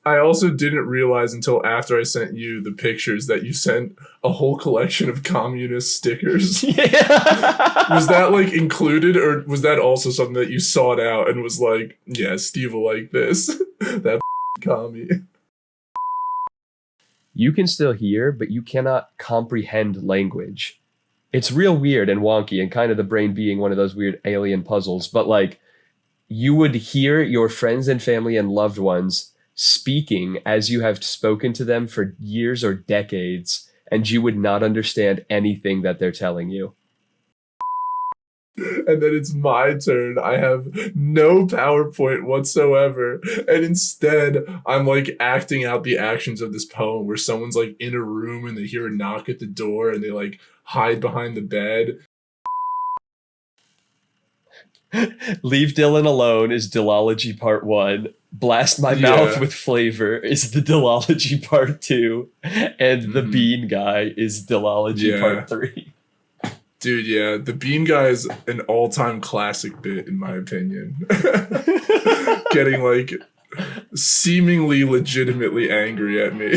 I also didn't realize until after I sent you the pictures that you sent a whole collection of communist stickers. Yeah. Was that like included, or was that also something that you sought out and was like, yeah, Steve will like this? That commie. You can still hear, but you cannot comprehend language. It's real weird and wonky, and kind of the brain being one of those weird alien puzzles. But like, you would hear your friends and family and loved ones speaking as you have spoken to them for years or decades, and you would not understand anything that they're telling you. And then it's my turn. I have no PowerPoint whatsoever. And instead, I'm like acting out the actions of this poem where someone's like in a room and they hear a knock at the door and they like hide behind the bed. Leave Dylan Alone is Dillology Part 1. Blast My Mouth with Flavor is the Dillology Part 2. And The Bean Guy is Dillology Part 3. Dude, yeah, the Bean Guy is an all-time classic bit, in my opinion. Getting, like, seemingly legitimately angry at me.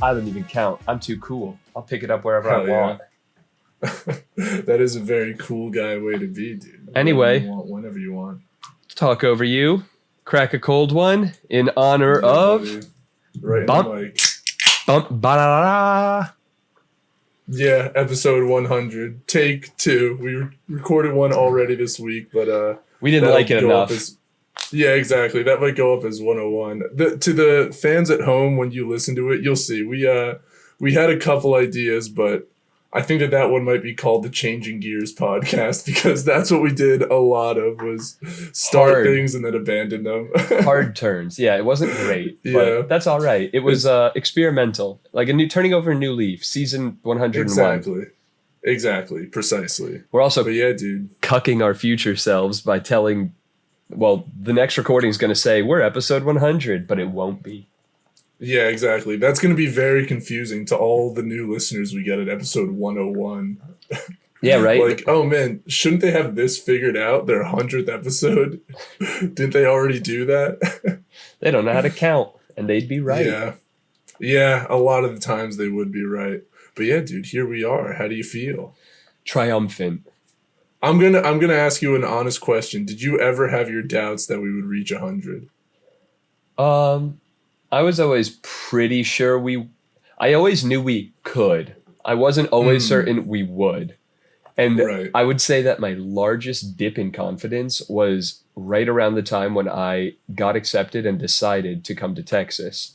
I don't even count. I'm too cool. I'll pick it up wherever I want. That is a very cool guy way to be, dude. Anyway, whenever you want. Talk over you. Crack a cold one in honor of right bump, in the mic. Bump ba-da-da-da. Yeah, episode 100, take 2. We recorded one already this week, but we didn't like it enough. Yeah, exactly. That might go up as 101. To the fans at home, when you listen to it, you'll see we had a couple ideas, but I think that one might be called the Changing Gears podcast, because that's what we did a lot of, was start things and then abandon them. Hard turns. Yeah, it wasn't great, but that's all right. It was experimental, like turning over a new leaf, season 101. Exactly. Precisely. We're also dude, cucking our future selves by telling, well, the next recording is going to say we're episode 100, but it won't be. Yeah, exactly. That's going to be very confusing to all the new listeners we get at episode 101. Yeah, right? Like, oh man, shouldn't they have this figured out? Their 100th episode? Didn't they already do that? They don't know how to count, and they'd be right. Yeah, a lot of the times they would be right. But yeah, dude, here we are. How do you feel? Triumphant. I'm gonna ask you an honest question. Did you ever have your doubts that we would reach 100? I was always pretty sure I always knew we could. I wasn't always certain we would. And I would say that my largest dip in confidence was right around the time when I got accepted and decided to come to Texas.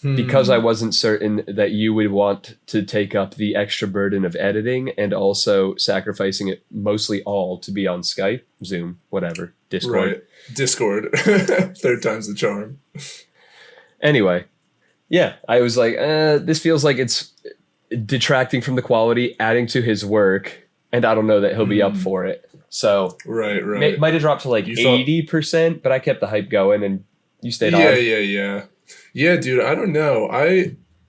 Because I wasn't certain that you would want to take up the extra burden of editing and also sacrificing it mostly all to be on Skype, Zoom, whatever, Discord. Right. Discord. Third time's the charm. Anyway, yeah, I was like, this feels like it's detracting from the quality, adding to his work, and I don't know that he'll be up for it. So right. Might have dropped to like 80%, but I kept the hype going, and you stayed on. Yeah, dude, I don't know.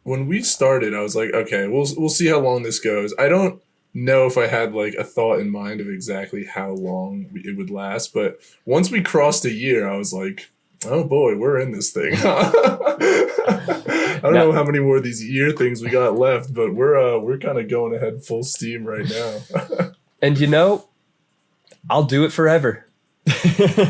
When we started, I was like, okay, we'll see how long this goes. I don't know if I had like a thought in mind of exactly how long it would last, but once we crossed a year, I was like, oh boy, we're in this thing. I don't know how many more of these year things we got left, but we're kind of going ahead full steam right now. And I'll do it forever.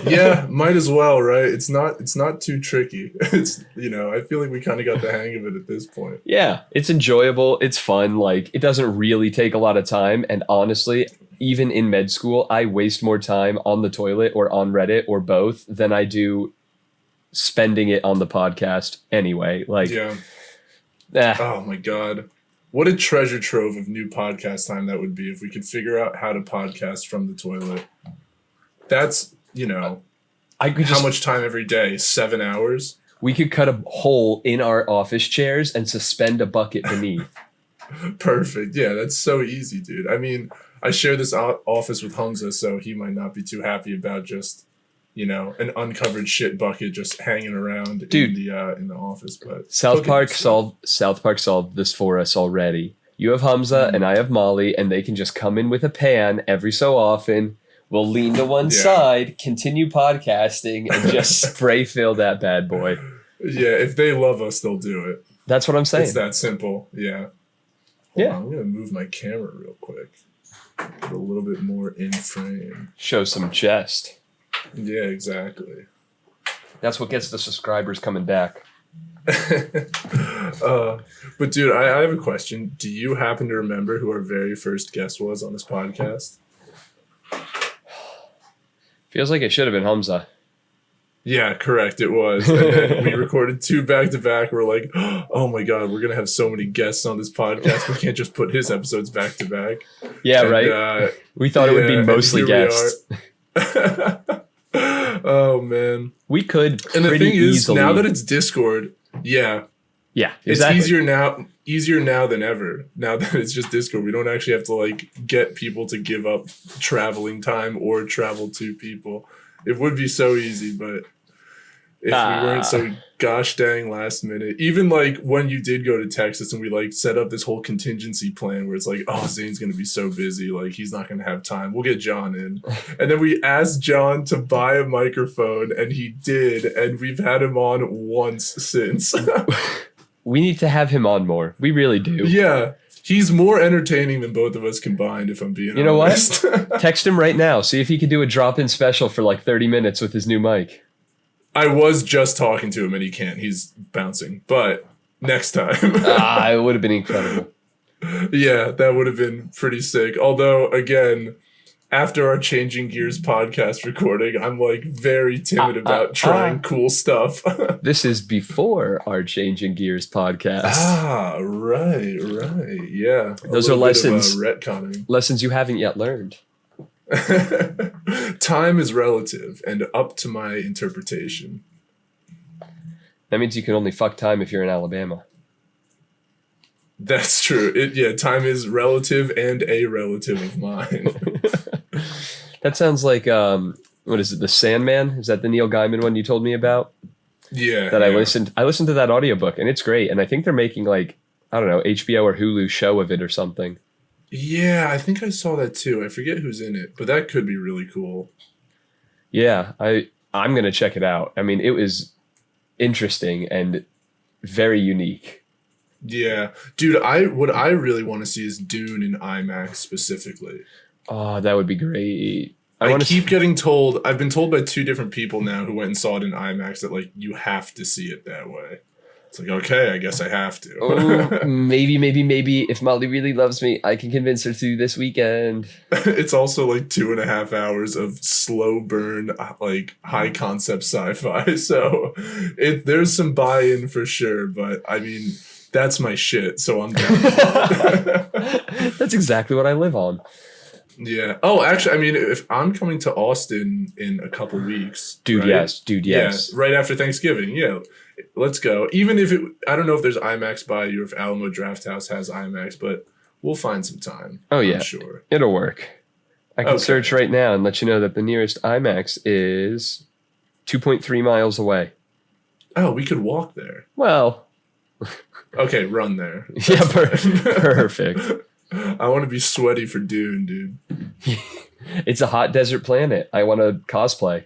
Yeah, might as well, right? It's not too tricky. It's I feel like we kind of got the hang of it at this point. Yeah, it's enjoyable. It's fun. Like, it doesn't really take a lot of time. And honestly, even in med school, I waste more time on the toilet or on Reddit or both than I do spending it on the podcast anyway. Like, Oh my God. What a treasure trove of new podcast time that would be if we could figure out how to podcast from the toilet. That's, how much time every day? 7 hours? We could cut a hole in our office chairs and suspend a bucket beneath. Perfect. Yeah, that's so easy, dude. I mean, I share this office with Hamza, so he might not be too happy about just an uncovered shit bucket just hanging around Dude, in the office. But South Park solved this for us already. You have Hamza and I have Molly, and they can just come in with a pan every so often. We'll lean to one side, continue podcasting, and just spray fill that bad boy. Yeah, if they love us, they'll do it. That's what I'm saying. It's that simple. Yeah. Hold on, I'm going to move my camera real quick. Get a little bit more in frame. Show some chest. Yeah, exactly. That's what gets the subscribers coming back. But dude, I have a question. Do you happen to remember who our very first guest was on this podcast? Feels like it should have been Hamza. Yeah, correct. It was. And then we recorded 2 back-to-back. We're like, oh my God, we're going to have so many guests on this podcast. We can't just put his episodes back-to-back. Yeah, and, right? We thought it would be mostly guests. Oh, man. We could And the thing is, easily... now that it's Discord, yeah, exactly. It's easier now than ever. Now that it's just Discord, we don't actually have to like get people to give up traveling time or travel to people. It would be so easy, but if we weren't so gosh dang last minute, even like when you did go to Texas and we like set up this whole contingency plan where it's like, oh, Zane's going to be so busy. Like he's not going to have time. We'll get John in. And then we asked John to buy a microphone and he did. And we've had him on once since. We need to have him on more. We really do. Yeah. He's more entertaining than both of us combined, if I'm being honest. You know what? Text him right now. See if he can do a drop-in special for like 30 minutes with his new mic. I was just talking to him and he can't. He's bouncing. But next time. It would have been incredible. Yeah, that would have been pretty sick. Although, again, after our Changing Gears podcast recording, I'm like very timid about trying cool stuff. This is before our Changing Gears podcast. Right. Yeah. Those are lessons. Retconning. Lessons you haven't yet learned. Time is relative and up to my interpretation. That means you can only fuck time if you're in Alabama. That's true. Time is relative and a relative of mine. That sounds like what is it, The Sandman? Is that the Neil Gaiman one you told me about? Yeah. I listened to that audiobook and it's great. And I think they're making like, I don't know, HBO or Hulu show of it or something. Yeah, I think I saw that too. I forget who's in it, but that could be really cool. Yeah, I'm going to check it out. I mean, it was interesting and very unique. Yeah. Dude, what I really want to see is Dune in IMAX specifically. Oh, that would be great. I've been told by 2 different people now who went and saw it in IMAX that like you have to see it that way. It's like, okay, I guess I have to. Oh, maybe if Molly really loves me, I can convince her to this weekend. It's also like 2.5 hours of slow burn, like high concept sci-fi. So there's some buy-in for sure, but I mean, that's my shit, so I'm down. That's exactly what I live on. Yeah. Oh, actually, I mean, if I'm coming to Austin in a couple weeks. Dude, right? yes. Yeah, right after Thanksgiving. Yeah. Let's go. Even if I don't know if there's IMAX by you or if Alamo Drafthouse has IMAX, but we'll find some time. Oh, yeah. I'm sure. It'll work. I can search right now and let you know that the nearest IMAX is 2.3 miles away. Oh, we could walk there. Well. Okay, run there. Yeah, perfect. I want to be sweaty for Dune, dude. It's a hot desert planet. I want to cosplay.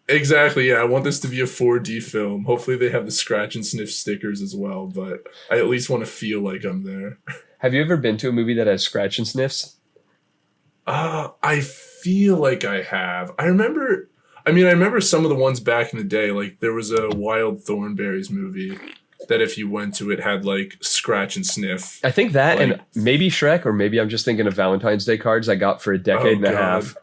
Exactly, yeah. I want this to be a 4D film. Hopefully they have the scratch and sniff stickers as well, but I at least want to feel like I'm there. Have you ever been to a movie that has scratch and sniffs? I feel like I have. I remember some of the ones back in the day. Like there was a Wild Thornberrys movie that if you went to it had like scratch and sniff. I think that and maybe Shrek, or maybe I'm just thinking of Valentine's Day cards I got for a decade and a half.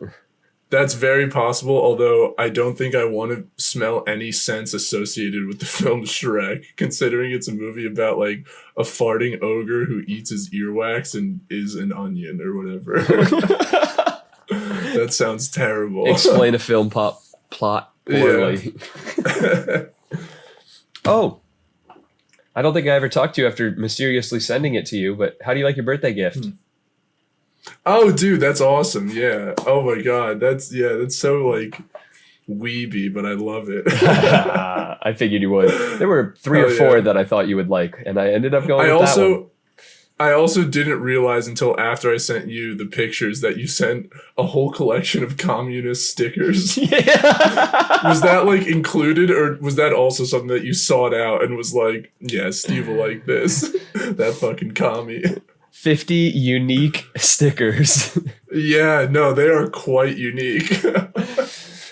That's very possible, although I don't think I want to smell any scents associated with the film Shrek, considering it's a movie about like a farting ogre who eats his earwax and is an onion or whatever. That sounds terrible. Explain a film plot poorly. Yeah. Oh, I don't think I ever talked to you after mysteriously sending it to you, but how do you like your birthday gift? Oh, dude, that's awesome. Yeah. Oh my God. That's so like, weeby, but I love it. I figured you would. There were 3 or 4 that I thought you would like, and I ended up going with that one. I also didn't realize until after I sent you the pictures that you sent a whole collection of communist stickers. Yeah. Was that like included, or was that also something that you sought out and was like, yeah, Steve will like this? That fucking commie. 50 unique stickers. Yeah, no, they are quite unique.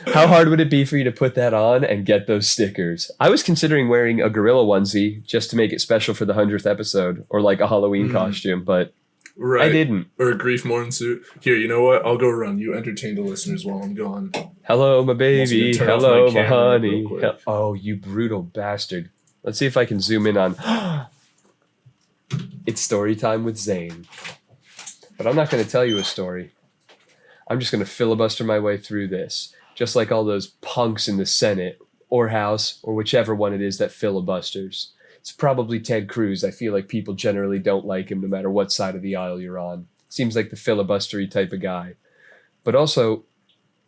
How hard would it be for you to put that on and get those stickers? I was considering wearing a gorilla onesie just to make it special for the 100th episode, or like a Halloween costume, but I didn't. Or a Grief Morn suit. Here, you know what? I'll go run. You entertain the listeners while I'm gone. Hello, my baby. Hello, my honey. Oh, you brutal bastard. Let's see if I can zoom in on... It's story time with Zane. But I'm not going to tell you a story. I'm just going to filibuster my way through this. Just like all those punks in the Senate or House or whichever one it is that filibusters. It's probably Ted Cruz. I feel like people generally don't like him no matter what side of the aisle you're on. Seems like the filibustery type of guy. But also,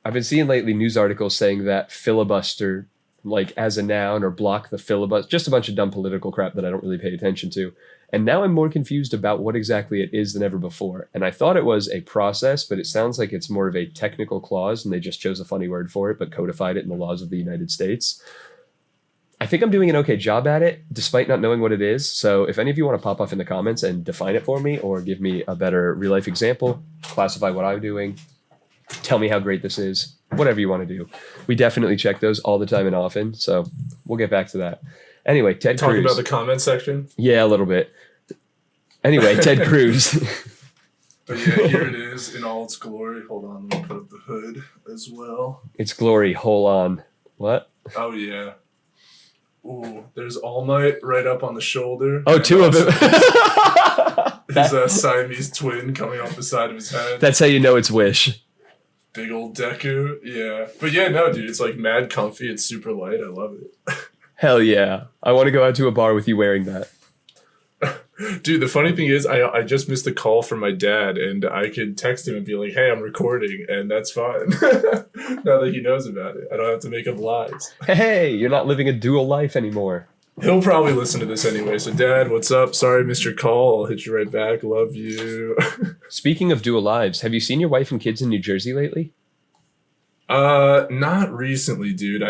I've been seeing lately news articles saying that filibuster, like as a noun, or block the filibuster, just a bunch of dumb political crap that I don't really pay attention to. And now I'm more confused about what exactly it is than ever before. And I thought it was a process, but it sounds like it's more of a technical clause, and they just chose a funny word for it, but codified it in the laws of the United States. I think I'm doing an okay job at it, despite not knowing what it is. So if any of you want to pop off in the comments and define it for me, or give me a better real-life example, classify what I'm doing, tell me how great this is, whatever you want to do. We definitely check those all the time and often, so we'll get back to that. Anyway, Ted Cruz. Talking about the comment section? Yeah, a little bit. Anyway, Ted Cruz. But yeah, here it is in all its glory. Hold on, let me put up the hood as well. Its glory, hold on. What? Oh, yeah. Ooh, there's All Might right up on the shoulder. Oh, two of them. His Siamese twin coming off the side of his head. That's how you know it's Wish. Big old Deku, yeah. But yeah, no, dude, it's like mad comfy. It's super light. I love it. Hell yeah. I want to go out to a bar with you wearing that. Dude, the funny thing is, I just missed a call from my dad, and I could text him and be like, hey, I'm recording, and that's fine. Now that he knows about it. I don't have to make up lies. Hey, you're not living a dual life anymore. He'll probably listen to this anyway. So, Dad, what's up? Sorry I missed your call. I'll hit you right back. Love you. Speaking of dual lives, have you seen your wife and kids in New Jersey lately? Not recently, dude.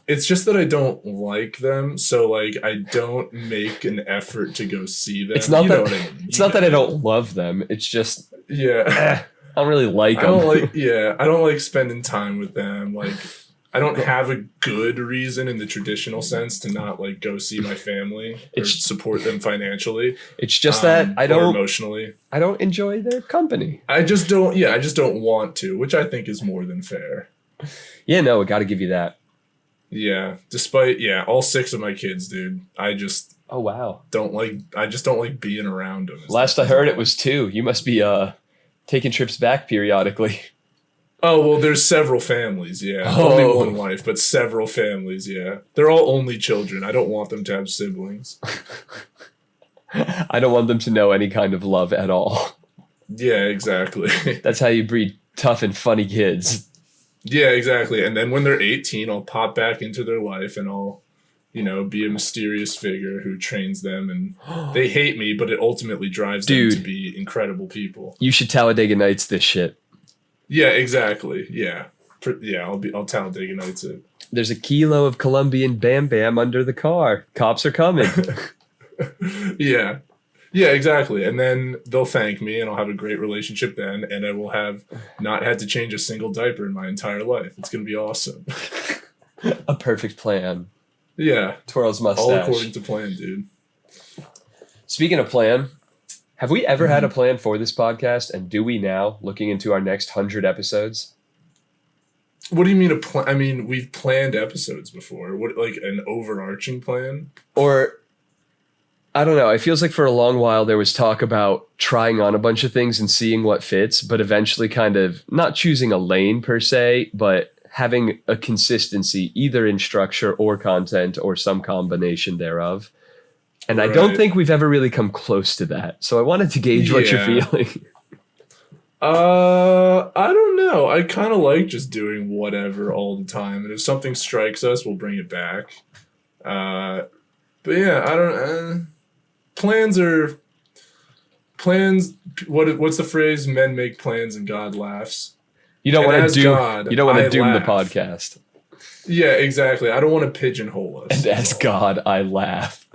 It's just that I don't like them, so like I don't make an effort to go see them. It's not that I don't love them. It's just I don't really like them. I don't like spending time with them. Like I don't have a good reason in the traditional sense to not like go see my family or support them financially. It's just that I don't emotionally. I don't enjoy their company. I just don't want to, which I think is more than fair. Yeah, no, I got to give you that. Yeah, despite all 6 of my kids, dude. I just don't like being around them. Last I heard, it was 2. You must be taking trips back periodically. Oh well, there's several families. Yeah, only one wife, but several families. Yeah, they're all only children. I don't want them to have siblings. I don't want them to know any kind of love at all. Yeah, exactly. That's how you breed tough and funny kids. Yeah, exactly. And then when they're 18, I'll pop back into their life and I'll, be a mysterious figure who trains them. And they hate me, but it ultimately drives them to be incredible people. You should Talladega Nights this shit. Yeah, exactly. Yeah. I'll Talladega Nights it. There's a kilo of Colombian Bam Bam under the car. Cops are coming. Yeah. Yeah, exactly. And then they'll thank me and I'll have a great relationship then. And I will have not had to change a single diaper in my entire life. It's going to be awesome. A perfect plan. Yeah. Twirls mustache. All according to plan, dude. Speaking of plan, have we ever had a plan for this podcast? And do we now, looking into our next 100 episodes? What do you mean a plan? I mean, we've planned episodes before. What, like an overarching plan? Or... I don't know. It feels like for a long while there was talk about trying on a bunch of things and seeing what fits, but eventually kind of not choosing a lane per se, but having a consistency either in structure or content or some combination thereof. And right. I don't think we've ever really come close to that. So I wanted to gauge what you're feeling. I don't know. I kind of like just doing whatever all the time, and if something strikes us, we'll bring it back. But yeah, I don't. Plans are plans. What's the phrase? Men make plans and God laughs. You don't want to doom. God, You don't want I to doom the laugh. podcast. Yeah, exactly. I don't want to pigeonhole us. And as God, I laugh.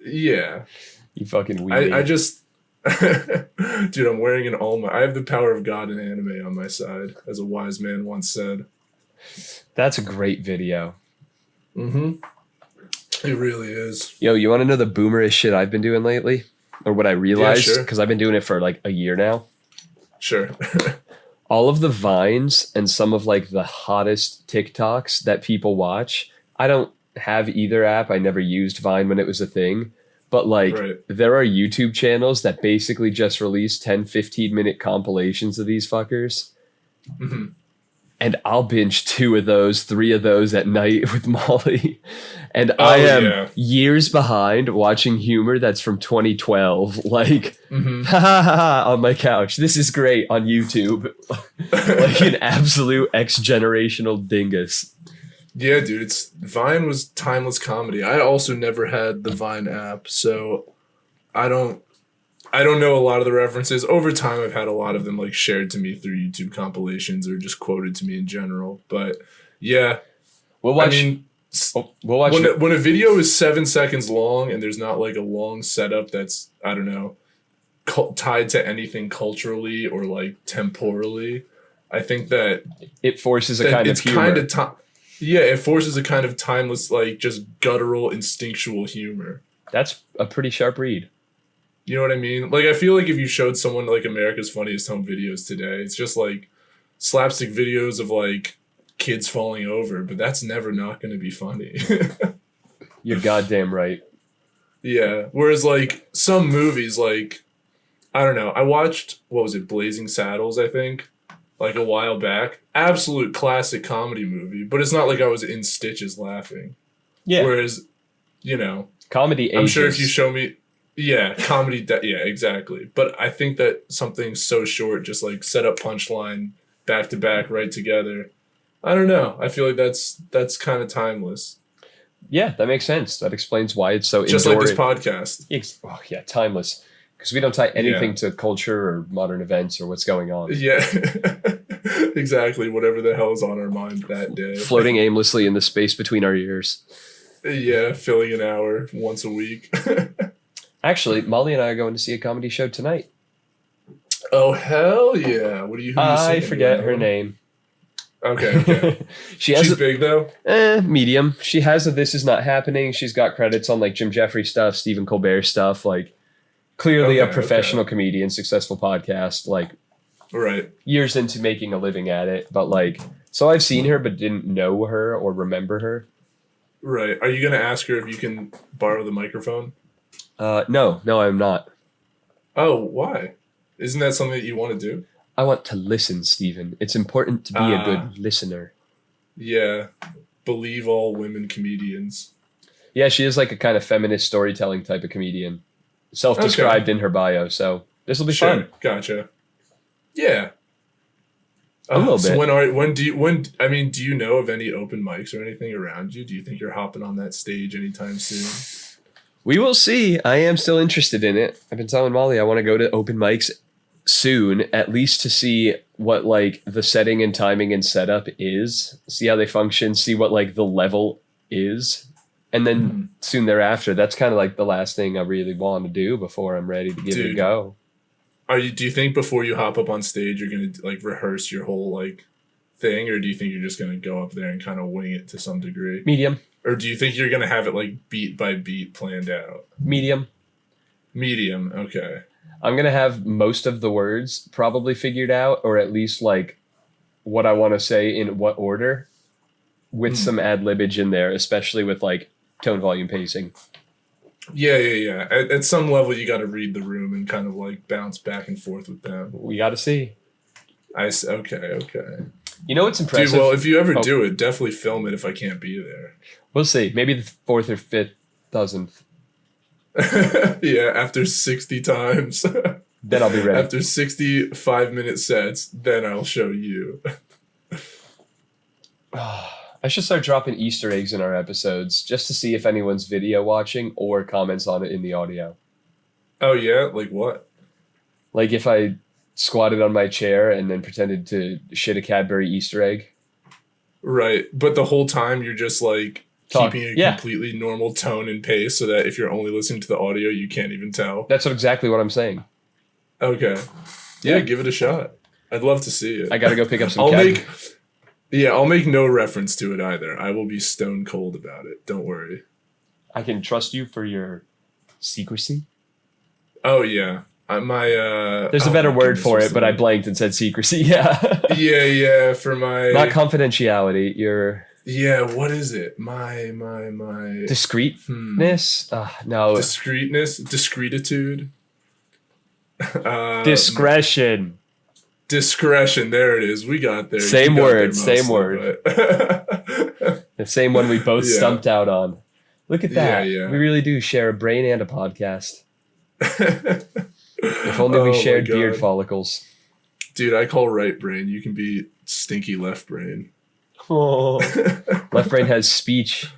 Yeah. You fucking weird. I just, dude, I'm wearing an All Might. I have the power of God in anime on my side, as a wise man once said. That's a great video. Mm-hmm. It really is. Yo, you want to know the boomerish shit I've been doing lately? Or what I realized? Yeah, sure. Because I've been doing it for like a year now. Sure. All of the Vines and some of like the hottest TikToks that people watch. I don't have either app. I never used Vine when it was a thing. But like Right. there are YouTube channels that basically just release 10, 15-minute compilations of these fuckers. Mm-hmm. And I'll binge 2 of those, 3 of those at night with Molly. And I am years behind watching humor that's from 2012. Like, on my couch. This is great on YouTube. Like an absolute X-generational dingus. Yeah, dude, Vine was timeless comedy. I also never had the Vine app, so I don't know a lot of the references. Over time, I've had a lot of them like shared to me through YouTube compilations or just quoted to me in general. But yeah, We'll watch. We'll watch. When a video is 7 seconds long and there's not like a long setup that's, I don't know, tied to anything culturally or like temporally, I think that it forces a kind of humor. Yeah, it forces a kind of timeless, like just guttural, instinctual humor. That's a pretty sharp read. You know what I mean? Like, I feel like if you showed someone like America's Funniest Home Videos today, it's just like slapstick videos of like kids falling over, but that's never not going to be funny. You're goddamn right. Yeah. Whereas like some movies, like, I don't know, I watched, what was it, Blazing Saddles, I think, like a while back. Absolute classic comedy movie, but it's not like I was in stitches laughing. Yeah. Whereas, you know, comedy ages. I'm sure if you show me, yeah, comedy, yeah, exactly. But I think that something so short, just like set up punchline, back to back, right together. I don't know. I feel like that's kind of timeless. Yeah, that makes sense. That explains why it's so just like this podcast. Oh yeah, timeless. Because we don't tie anything to culture or modern events or what's going on. Yeah, exactly. Whatever the hell is on our mind that day. Floating aimlessly in the space between our ears. Yeah, filling an hour once a week. Actually, Molly and I are going to see a comedy show tonight. Oh, hell yeah. What are you I forget her name. Okay. She's big, though? Medium. She has a This Is Not Happening. She's got credits on, like, Jim Jeffries stuff, Stephen Colbert stuff. Like, clearly a professional comedian, successful podcast. Like, right. Years into making a living at it. But, like, so I've seen her but didn't know her or remember her. Right. Are you going to ask her if you can borrow the microphone? No, I'm not. Oh, why? Isn't that something that you want to do? I want to listen, Stephen. It's important to be a good listener. Yeah. Believe all women comedians. Yeah, she is like a kind of feminist storytelling type of comedian. Self-described in her bio, so this will be fun. Gotcha. Yeah. A little bit. So do you know of any open mics or anything around you? Do you think you're hopping on that stage anytime soon? We will see. I am still interested in it. I've been telling Molly I want to go to open mics soon, at least to see what like the setting and timing and setup is, see how they function, see what like the level is. And then soon thereafter, that's kind of like the last thing I really want to do before I'm ready to give it a go. Do you think before you hop up on stage, you're going to like rehearse your whole like thing, or do you think you're just going to go up there and kind of wing it to some degree? Medium. Or do you think you're going to have it like beat by beat planned out? Medium. Okay. I'm going to have most of the words probably figured out, or at least like what I want to say in what order, with some ad-libbage in there, especially with like tone, volume, pacing. Yeah. At some level, you got to read the room and kind of like bounce back and forth with them. We got to see. Okay. You know what's impressive? Dude, well, if you ever do it, definitely film it if I can't be there. We'll see. Maybe the 4th or 5th doesn't. Yeah, after 60 times. Then I'll be ready. After 65-minute sets, then I'll show you. I should start dropping Easter eggs in our episodes just to see if anyone's video watching or comments on it in the audio. Oh, yeah? Like what? Like if I squatted on my chair and then pretended to shit a Cadbury Easter egg. Right. But the whole time you're just like keeping a completely normal tone and pace so that if you're only listening to the audio, you can't even tell. That's exactly what I'm saying. Okay. Yeah, give it a shot. I'd love to see it. I got to go pick up some I'll make no reference to it either. I will be stone cold about it. Don't worry. I can trust you for your secrecy. Oh, yeah. There's a better word for it, but I blanked and said secrecy. Yeah. Yeah. For my... Not confidentiality. Yeah, what is it? My... Discreetness? No. Discreetness? Discreetitude? Discretion. Discretion, there it is. We got there. Same word. The same one we both stumped out on. Look at that. Yeah. We really do share a brain and a podcast. If only we shared beard follicles. Dude, I call right brain. You can be stinky left brain. Oh. Left brain has speech.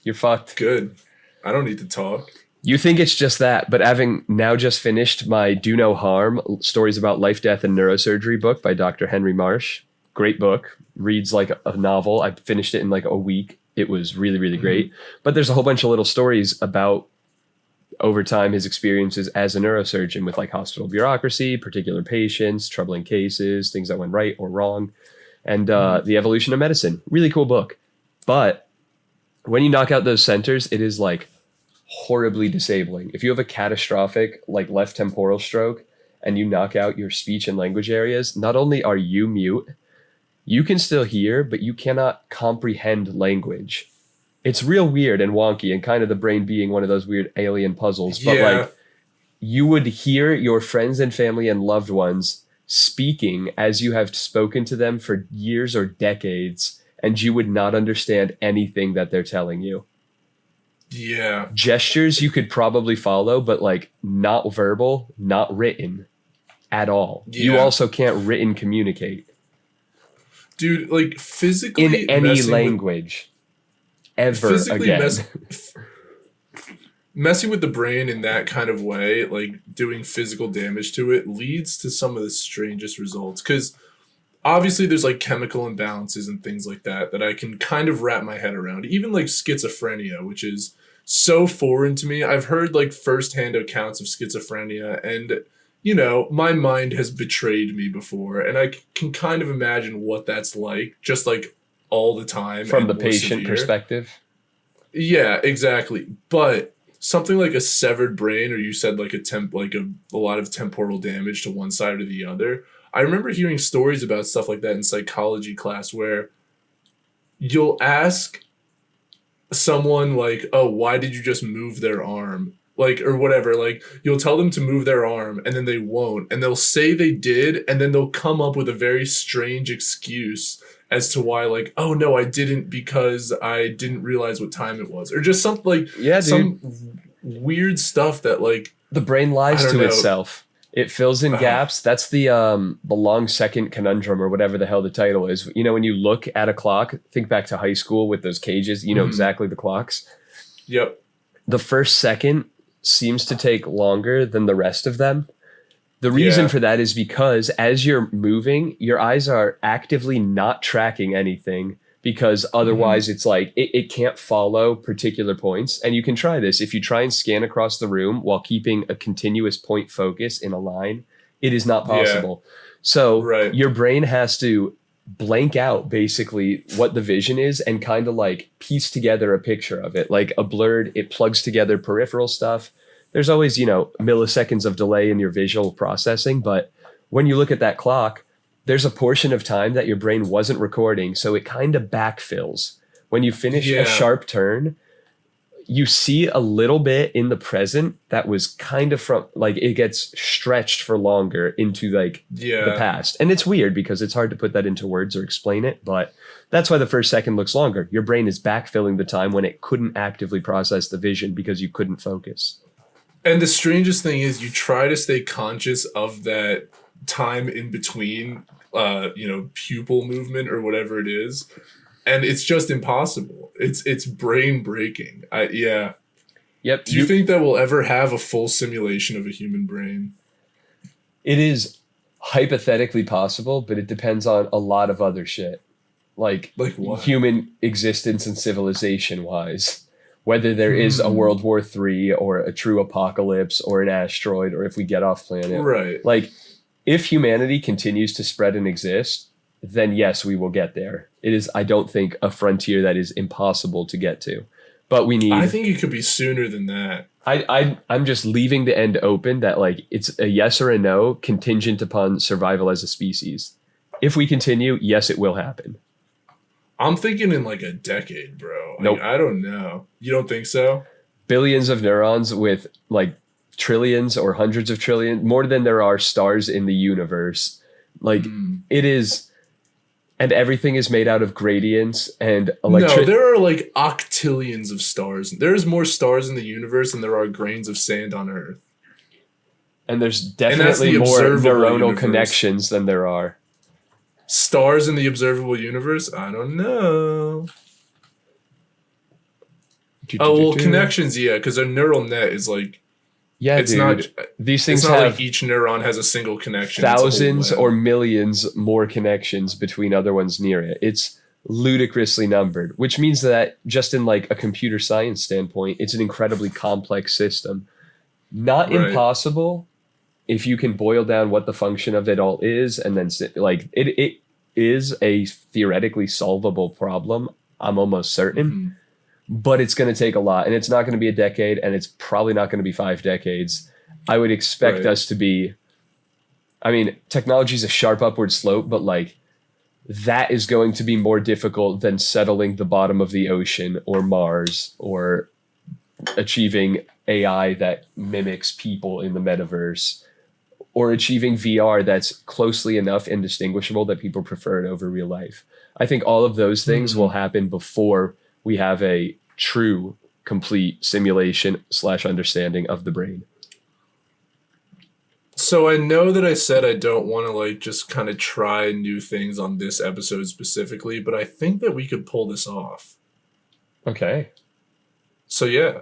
You're fucked. Good. I don't need to talk. You think it's just that, but having now just finished my Do No Harm, Stories About Life, Death, and Neurosurgery book by Dr. Henry Marsh. Great book. Reads like a novel. I finished it in like a week. It was really, really great. But there's a whole bunch of little stories about, over time, his experiences as a neurosurgeon with like hospital bureaucracy, particular patients, troubling cases, things that went right or wrong, and the evolution of medicine. Really cool book. But when you knock out those centers, it is like horribly disabling. If you have a catastrophic like left temporal stroke and you knock out your speech and language areas, not only are you mute, you can still hear, but you cannot comprehend language. It's real weird and wonky, and kind of the brain being one of those weird alien puzzles. But like, you would hear your friends and family and loved ones speaking as you have spoken to them for years or decades, and you would not understand anything that they're telling you. Yeah. Gestures you could probably follow, but like not verbal, not written at all. Yeah. You also can't written communicate. Dude, like physically in any language ever again. Messing with the brain in that kind of way, like doing physical damage to it, leads to some of the strangest results. Because obviously there's like chemical imbalances and things like that I can kind of wrap my head around. Even like schizophrenia, which is so foreign to me. I've heard like firsthand accounts of schizophrenia, and you know, my mind has betrayed me before, and I can kind of imagine what that's like, just like all the time. From the patient perspective. Yeah, exactly. But something like a severed brain, or you said like a lot of temporal damage to one side or the other. I remember hearing stories about stuff like that in psychology class where you'll ask someone like, oh, why did you just move their arm? Like, or whatever, like you'll tell them to move their arm and then they won't. And they'll say they did. And then they'll come up with a very strange excuse as to why, like, oh no, I didn't because I didn't realize what time it was. Or just something like some weird stuff that like the brain lies to itself. It fills in gaps. That's the long second conundrum, or whatever the hell the title is. You know, when you look at a clock, think back to high school with those cages, you know exactly the clocks. Yep. The first second seems to take longer than the rest of them. The reason for that is because as you're moving, your eyes are actively not tracking anything, because otherwise it's like it can't follow particular points. And you can try this. If you try and scan across the room while keeping a continuous point focus in a line, it is not possible. Yeah. So your brain has to blank out basically what the vision is and kind of like piece together a picture of it. Like a blurred, it plugs together peripheral stuff. There's always, you know, milliseconds of delay in your visual processing. But when you look at that clock, there's a portion of time that your brain wasn't recording. So it kind of backfills. When you finish a sharp turn, you see a little bit in the present that was kind of from, like, it gets stretched for longer into like the past. And it's weird because it's hard to put that into words or explain it, but that's why the first second looks longer. Your brain is backfilling the time when it couldn't actively process the vision because you couldn't focus. And the strangest thing is you try to stay conscious of that time in between, pupil movement or whatever it is. And it's just impossible. It's brain breaking. Yeah. Yep. Do you think that we'll ever have a full simulation of a human brain? It is hypothetically possible, but it depends on a lot of other shit. Like what? Human existence and civilization wise. Whether there is a World War III or a true apocalypse or an asteroid, or if we get off planet. Right. Like, if humanity continues to spread and exist, then yes, we will get there. It is, I don't think, a frontier that is impossible to get to. But we need... I think it could be sooner than that. I'm just leaving the end open that, like, it's a yes or a no contingent upon survival as a species. If we continue, yes, it will happen. I'm thinking in like a decade, bro. Nope. I don't know. You don't think so? Billions of neurons with like trillions or hundreds of trillions, more than there are stars in the universe. Like it is, and everything is made out of gradients and No, there are like octillions of stars. There's more stars in the universe than there are grains of sand on Earth. And there's definitely more neuronal connections than there are stars in the observable universe. I don't know. Connections, yeah, because a neural net is like, it's dude. Not. These things it's not have like each neuron has a single connection. Thousands or millions more connections between other ones near it. It's ludicrously numbered, which means that just in like a computer science standpoint, it's an incredibly complex system. Not impossible if you can boil down what the function of it all is, and then like it is a theoretically solvable problem. I'm almost certain, but it's going to take a lot, and it's not going to be a decade, and it's probably not going to be 5 decades. I would expect us to be. I mean, technology is a sharp upward slope, but like that is going to be more difficult than settling the bottom of the ocean or Mars or achieving AI that mimics people in the metaverse, or achieving VR that's closely enough indistinguishable that people prefer it over real life. I think all of those things will happen before we have a true, complete simulation / understanding of the brain. So I know that I said I don't want to like just kind of try new things on this episode specifically, but I think that we could pull this off. Okay. So yeah.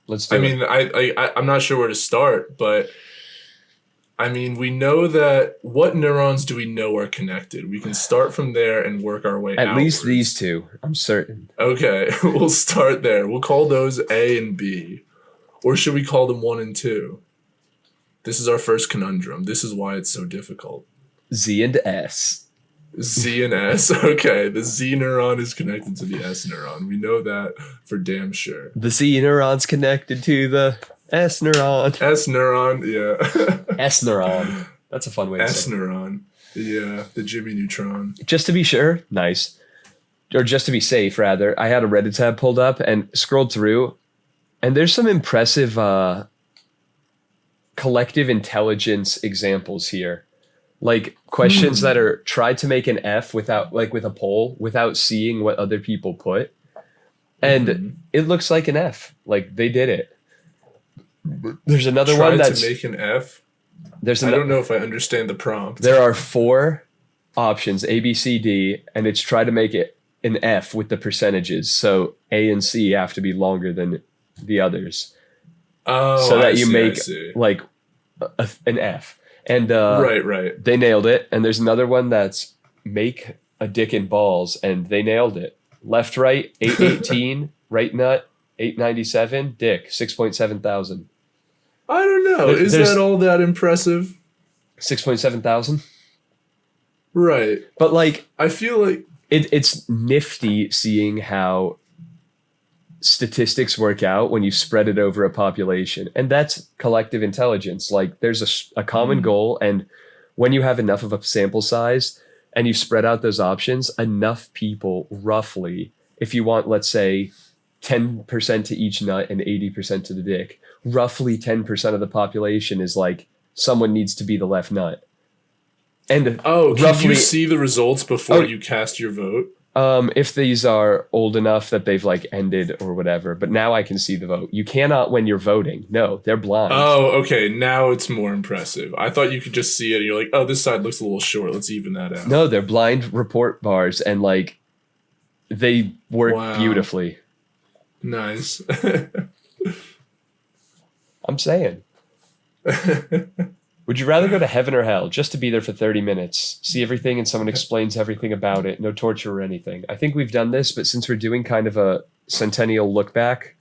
Let's do it. I'm not sure where to start, but I mean, we know that what neurons do we know are connected? We can start from there and work our way At least these two, I'm certain. Okay, we'll start there. We'll call those A and B. Or should we call them 1 and 2? This is our first conundrum. This is why it's so difficult. Z and S. Z and S. Okay, the Z neuron is connected to the S neuron. We know that for damn sure. The Z neuron's connected to the S neuron. S neuron, yeah. S neuron. That's a fun way to say it. S neuron. Yeah, the Jimmy Neutron. Just to be sure, nice. Or just to be safe, rather, I had a Reddit tab pulled up and scrolled through, and there's some impressive collective intelligence examples here. Like questions that are tried to make an F without, like with a poll, without seeing what other people put. And it looks like an F. Like they did it. There's another one that's to make an F. I don't know if I understand the prompt. There are 4 options, A, B, C, D, and it's try to make it an F with the percentages. So A and C have to be longer than the others. Oh, so that you make like an F. And right. They nailed it. And there's another one that's make a dick and balls, and they nailed it. Left, right, 818, right nut, 897, dick, 6.7 thousand. I don't know. Is that all that impressive? 6.7 thousand? Right. But like, I feel like it's nifty seeing how statistics work out when you spread it over a population. And that's collective intelligence. Like there's a common goal. And when you have enough of a sample size and you spread out those options, enough people roughly, if you want, let's say 10% to each nut and 80% to the dick, roughly 10% of the population is like, someone needs to be the left nut. And can you see the results before you cast your vote? If these are old enough that they've like ended or whatever, but now I can see the vote. You cannot when you're voting. No, they're blind. Oh, okay. Now it's more impressive. I thought you could just see it and you're like, oh, this side looks a little short. Let's even that out. No, they're blind report bars and like they work beautifully. Nice. I'm saying. Would you rather go to heaven or hell just to be there for 30 minutes, see everything and someone explains everything about it, no torture or anything? I think we've done this, but since we're doing kind of a Centennial look back,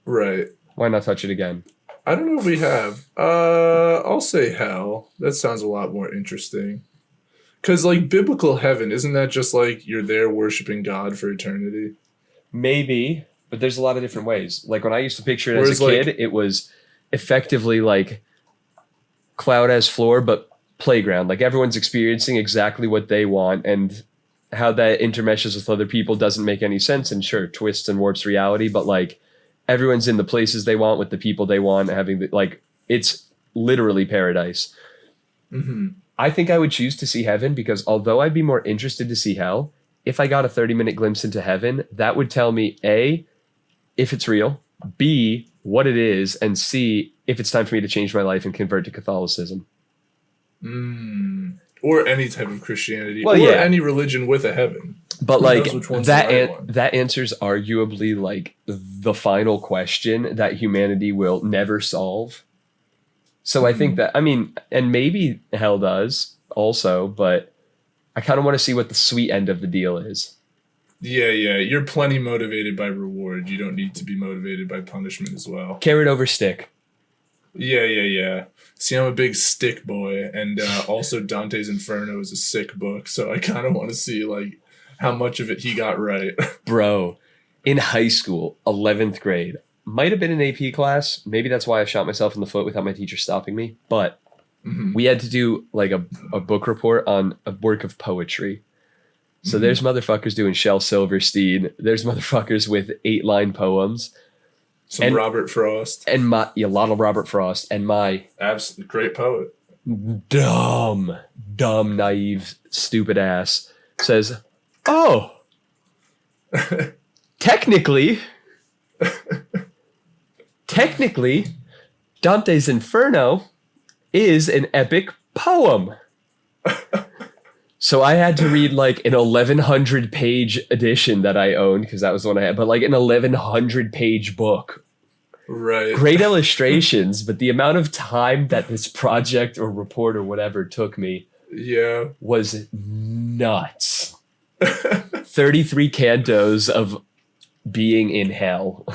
right? Why not touch it again? I don't know if we have. I'll say hell. That sounds a lot more interesting. Because like biblical heaven, isn't that just like you're there worshiping God for eternity? Maybe, but there's a lot of different ways. Like when I used to picture it as a kid, it was effectively like cloud as floor, but playground. Like everyone's experiencing exactly what they want, and how that intermeshes with other people doesn't make any sense, and sure, twists and warps reality, but like everyone's in the places they want with the people they want, having like it's literally paradise. Mm-hmm. I think I would choose to see heaven because although I'd be more interested to see hell, if I got a 30-minute glimpse into heaven, that would tell me A, if it's real, B, what it is, and C, if it's time for me to change my life and convert to Catholicism. Or any type of Christianity, or any religion with a heaven. But like that answers arguably like the final question that humanity will never solve. So I think that, I mean, and maybe hell does also, but I kind of want to see what the sweet end of the deal is. Yeah. You're plenty motivated by reward. You don't need to be motivated by punishment as well. Carrot over stick. Yeah. See, I'm a big stick boy, and also Dante's Inferno is a sick book, so I kind of want to see like how much of it he got right. Bro, in high school, 11th grade, might have been an AP class. Maybe that's why I shot myself in the foot without my teacher stopping me. But we had to do like a book report on a work of poetry. So there's motherfuckers doing Shel Silverstein. There's motherfuckers with 8-line poems. Some Robert Frost. And a lot of Robert Frost. And my... Absolutely great poet. Dumb, naive, stupid ass says, oh, technically, Dante's Inferno is an epic poem. So I had to read like an 1,100 page edition that I owned because that was the one I had, but like an 1,100 page book. Right. Great illustrations, but the amount of time that this project or report or whatever took me was nuts. 33 cantos of being in hell.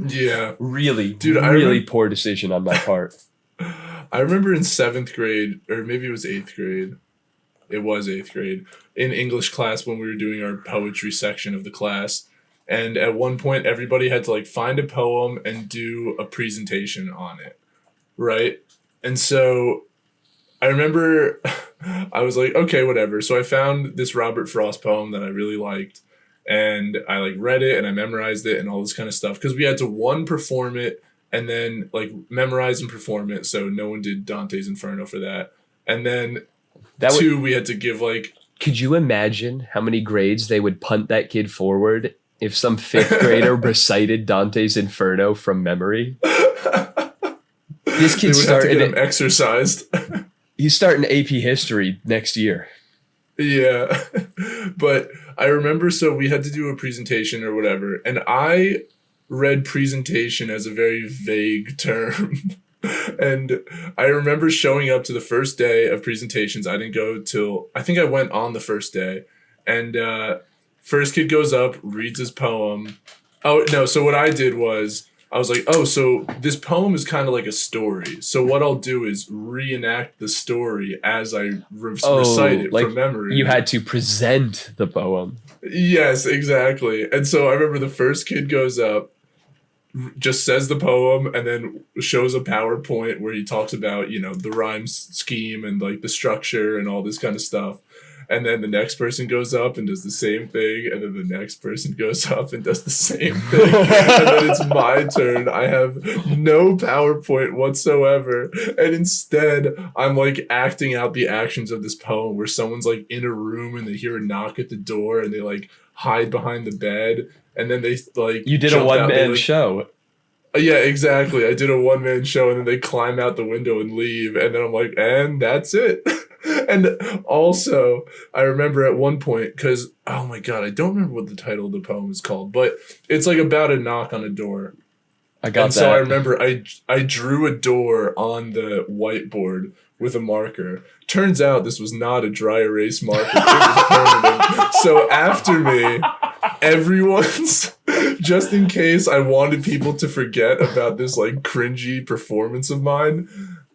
Yeah. Really, dude, really poor decision on my part. I remember in 7th grade, or maybe it was 8th grade. It was 8th grade, in English class when we were doing our poetry section of the class. And at one point, everybody had to like find a poem and do a presentation on it, right? And so I remember I was like, okay, whatever. So I found this Robert Frost poem that I really liked, and I like read it and I memorized it and all this kind of stuff because we had to perform it and then like memorize and perform it. So no one did Dante's Inferno for that. And then we had to give like... Could you imagine how many grades they would punt that kid forward if some 5th grader recited Dante's Inferno from memory? This kid's starting exercised. He's starting AP history next year. Yeah. But I remember, so we had to do a presentation or whatever, and I read presentation as a very vague term. And I remember showing up to the first day of presentations. I didn't go till, I think I went on the first day. And first kid goes up, reads his poem. Oh, no. So what I did was, I was like, oh, so this poem is kind of like a story. So what I'll do is reenact the story as I recite it from memory. You had to present the poem. Yes, exactly. And so I remember the first kid goes up, just says the poem, and then shows a PowerPoint where he talks about, you know, the rhyme scheme and like the structure and all this kind of stuff. and then the next person goes up and does the same thing, and then the next person goes up and does the same thing, and then it's my turn. I have no PowerPoint whatsoever, and instead I'm like acting out the actions of this poem where someone's like in a room and they hear a knock at the door and they like hide behind the bed, and then they like you did a one-man show. Yeah, exactly. I did a one-man show, and then they climb out the window and leave, and then I'm like, and that's it. And also, I remember at one point, because, oh my god, I don't remember what the title of the poem is called, but it's like about a knock on a door. I got that. So I remember I drew a door on the whiteboard with a marker. Turns out this was not a dry erase marker. It was permanent. So after me, everyone's, just in case I wanted people to forget about this like cringy performance of mine,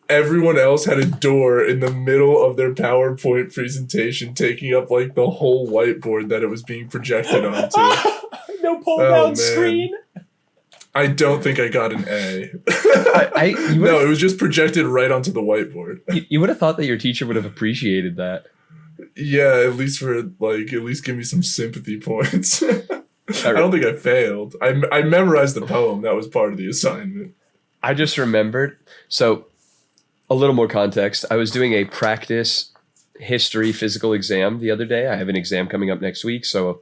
everyone else had a door in the middle of their PowerPoint presentation taking up like the whole whiteboard that it was being projected onto. No pull down screen. I don't think I got an A. No, it was just projected right onto the whiteboard. You would have thought that your teacher would have appreciated that. Yeah, at least give me some sympathy points. I don't think I failed. I memorized the poem. That was part of the assignment. I just remembered. So, a little more context. I was doing a practice history physical exam the other day. I have an exam coming up next week, so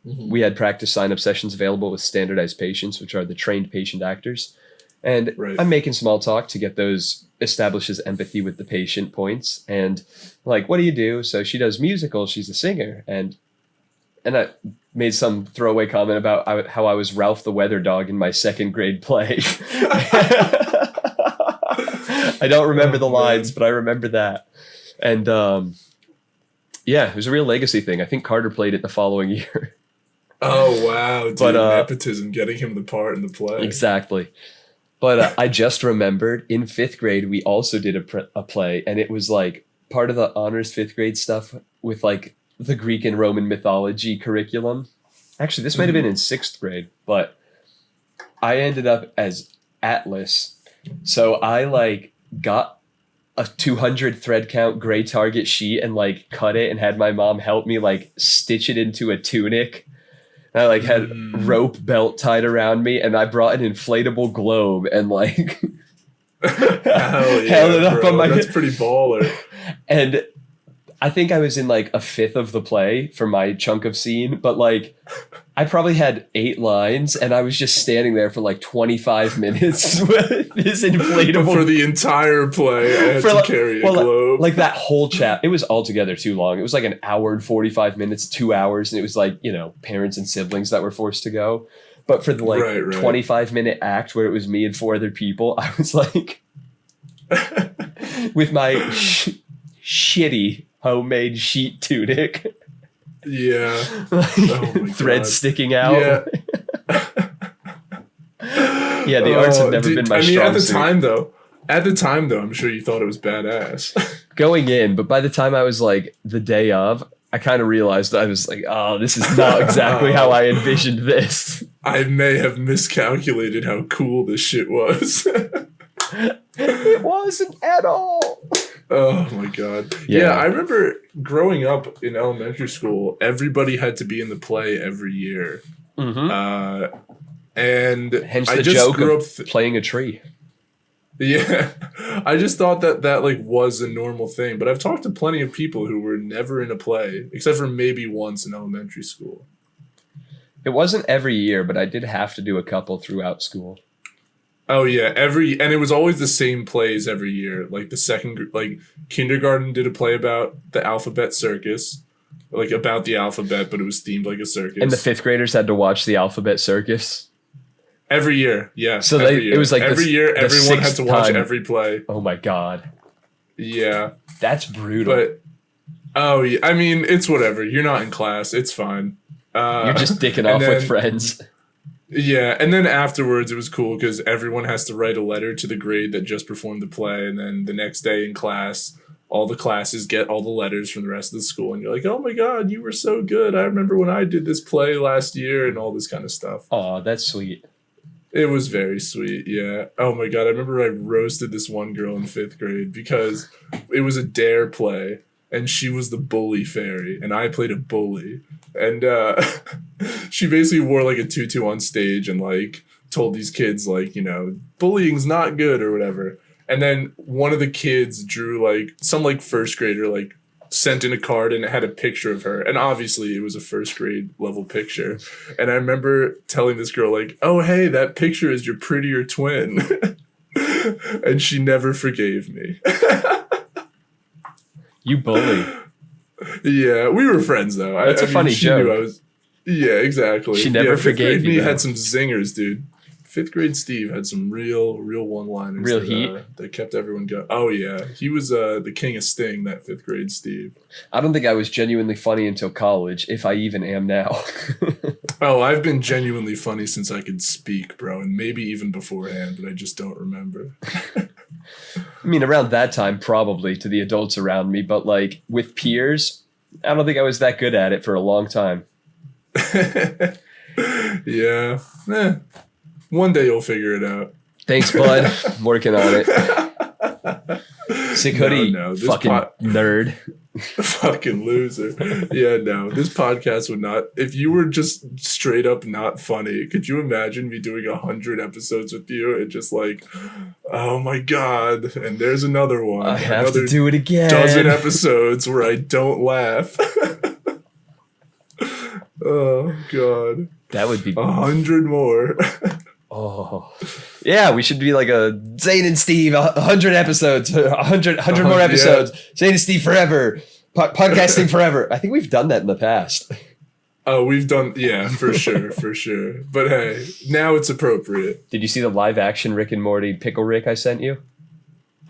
we had practice sign-up sessions available with standardized patients, which are the trained patient actors. And I'm making small talk to get those establishes empathy with the patient points. And like, what do you do? So she does musicals. She's a singer. And I made some throwaway comment about how I was Ralph the Weather Dog in my second grade play. I don't remember the lines, but I remember that. And yeah, it was a real legacy thing. I think Carter played it the following year. Oh, wow. Dude, nepotism, getting him the part in the play. Exactly. But I just remembered in 5th grade, we also did a play, and it was like part of the honors 5th grade stuff with like the Greek and Roman mythology curriculum. Actually, this might have been in 6th grade, but I ended up as Atlas. So I like got a 200 thread count gray target sheet and like cut it and had my mom help me like stitch it into a tunic. And I like had rope belt tied around me, and I brought an inflatable globe and like held it up on my. That's pretty baller. And I think I was in like a 5th of the play for my chunk of scene, but like I probably had 8 lines, and I was just standing there for like 25 minutes with this inflatable. But for the entire play, I had to carry a globe. Like that whole chat, it was altogether too long. It was like an hour and 45 minutes, 2 hours, and it was like, you know, parents and siblings that were forced to go. But for the like 25-minute act where it was me and 4 other people, I was like, with my shitty homemade sheet tunic. Yeah. Oh my thread God. Sticking out. Yeah. Yeah, the arts have never been my strong suit. At the time though, I'm sure you thought it was badass. Going in, but by the time I was like the day of, I kind of realized I was like, oh, this is not exactly how I envisioned this. I may have miscalculated how cool this shit was. It wasn't at all. Oh my God. Yeah, I remember growing up in elementary school, everybody had to be in the play every year. And hence I the just joke grew of up playing a tree. Yeah. I just thought that like was a normal thing, but I've talked to plenty of people who were never in a play, except for maybe once in elementary school. It wasn't every year, but I did have to do a couple throughout school. Oh yeah, and it was always the same plays every year. Like like kindergarten did a play about the alphabet circus, like about the alphabet, but it was themed like a circus. And the 5th graders had to watch the alphabet circus every year. Yeah, so it was like every year everyone had to watch every play. Oh my God. Yeah, that's brutal. But yeah, I mean, it's whatever. You're not in class. It's fine. You're just dicking off with friends. Yeah, and then afterwards it was cool because everyone has to write a letter to the grade that just performed the play, and then the next day in class, all the classes get all the letters from the rest of the school, and you're like, oh my God, you were so good. I remember when I did this play last year, and all this kind of stuff. Oh, that's sweet. It was very sweet, yeah. Oh my God, I remember I roasted this one girl in 5th grade because it was a dare play. and she was the bully fairy, and I played a bully. And she basically wore like a tutu on stage and like told these kids like, you know, bullying's not good or whatever. And then one of the kids drew like some like first grader like sent in a card and it had a picture of her. And obviously it was a first grade level picture. And I remember telling this girl like, oh, hey, that picture is your prettier twin. And she never forgave me. You bully. Yeah, we were friends though. That's a funny joke. Yeah, exactly. She never forgave me. you. Had some zingers, dude. 5th grade Steve had some real one-liners. Real heat. That kept everyone going. Oh yeah, he was the king of sting. That 5th grade Steve. I don't think I was genuinely funny until college, if I even am now. Oh, I've been genuinely funny since I could speak, bro, and maybe even beforehand, but I just don't remember. I mean, around that time, probably to the adults around me, but like with peers, I don't think I was that good at it for a long time. Yeah. One day you'll figure it out. Thanks, bud. I'm working on it. Sick hoodie, fucking nerd. Fucking loser. Yeah, no. This podcast would not... If you were just straight up not funny, could you imagine me doing 100 episodes with you and just like, oh my God, and there's another one. I have to do it again. Dozen episodes where I don't laugh. Oh, God. That would be... 100 more. Oh, yeah, we should be like a Zane and Steve, 100 episodes, 100 more episodes, yeah. Zane and Steve forever, podcasting forever. I think we've done that in the past. Oh, we've done, yeah, for sure, for sure. But hey, now it's appropriate. Did you see the live action Rick and Morty Pickle Rick I sent you?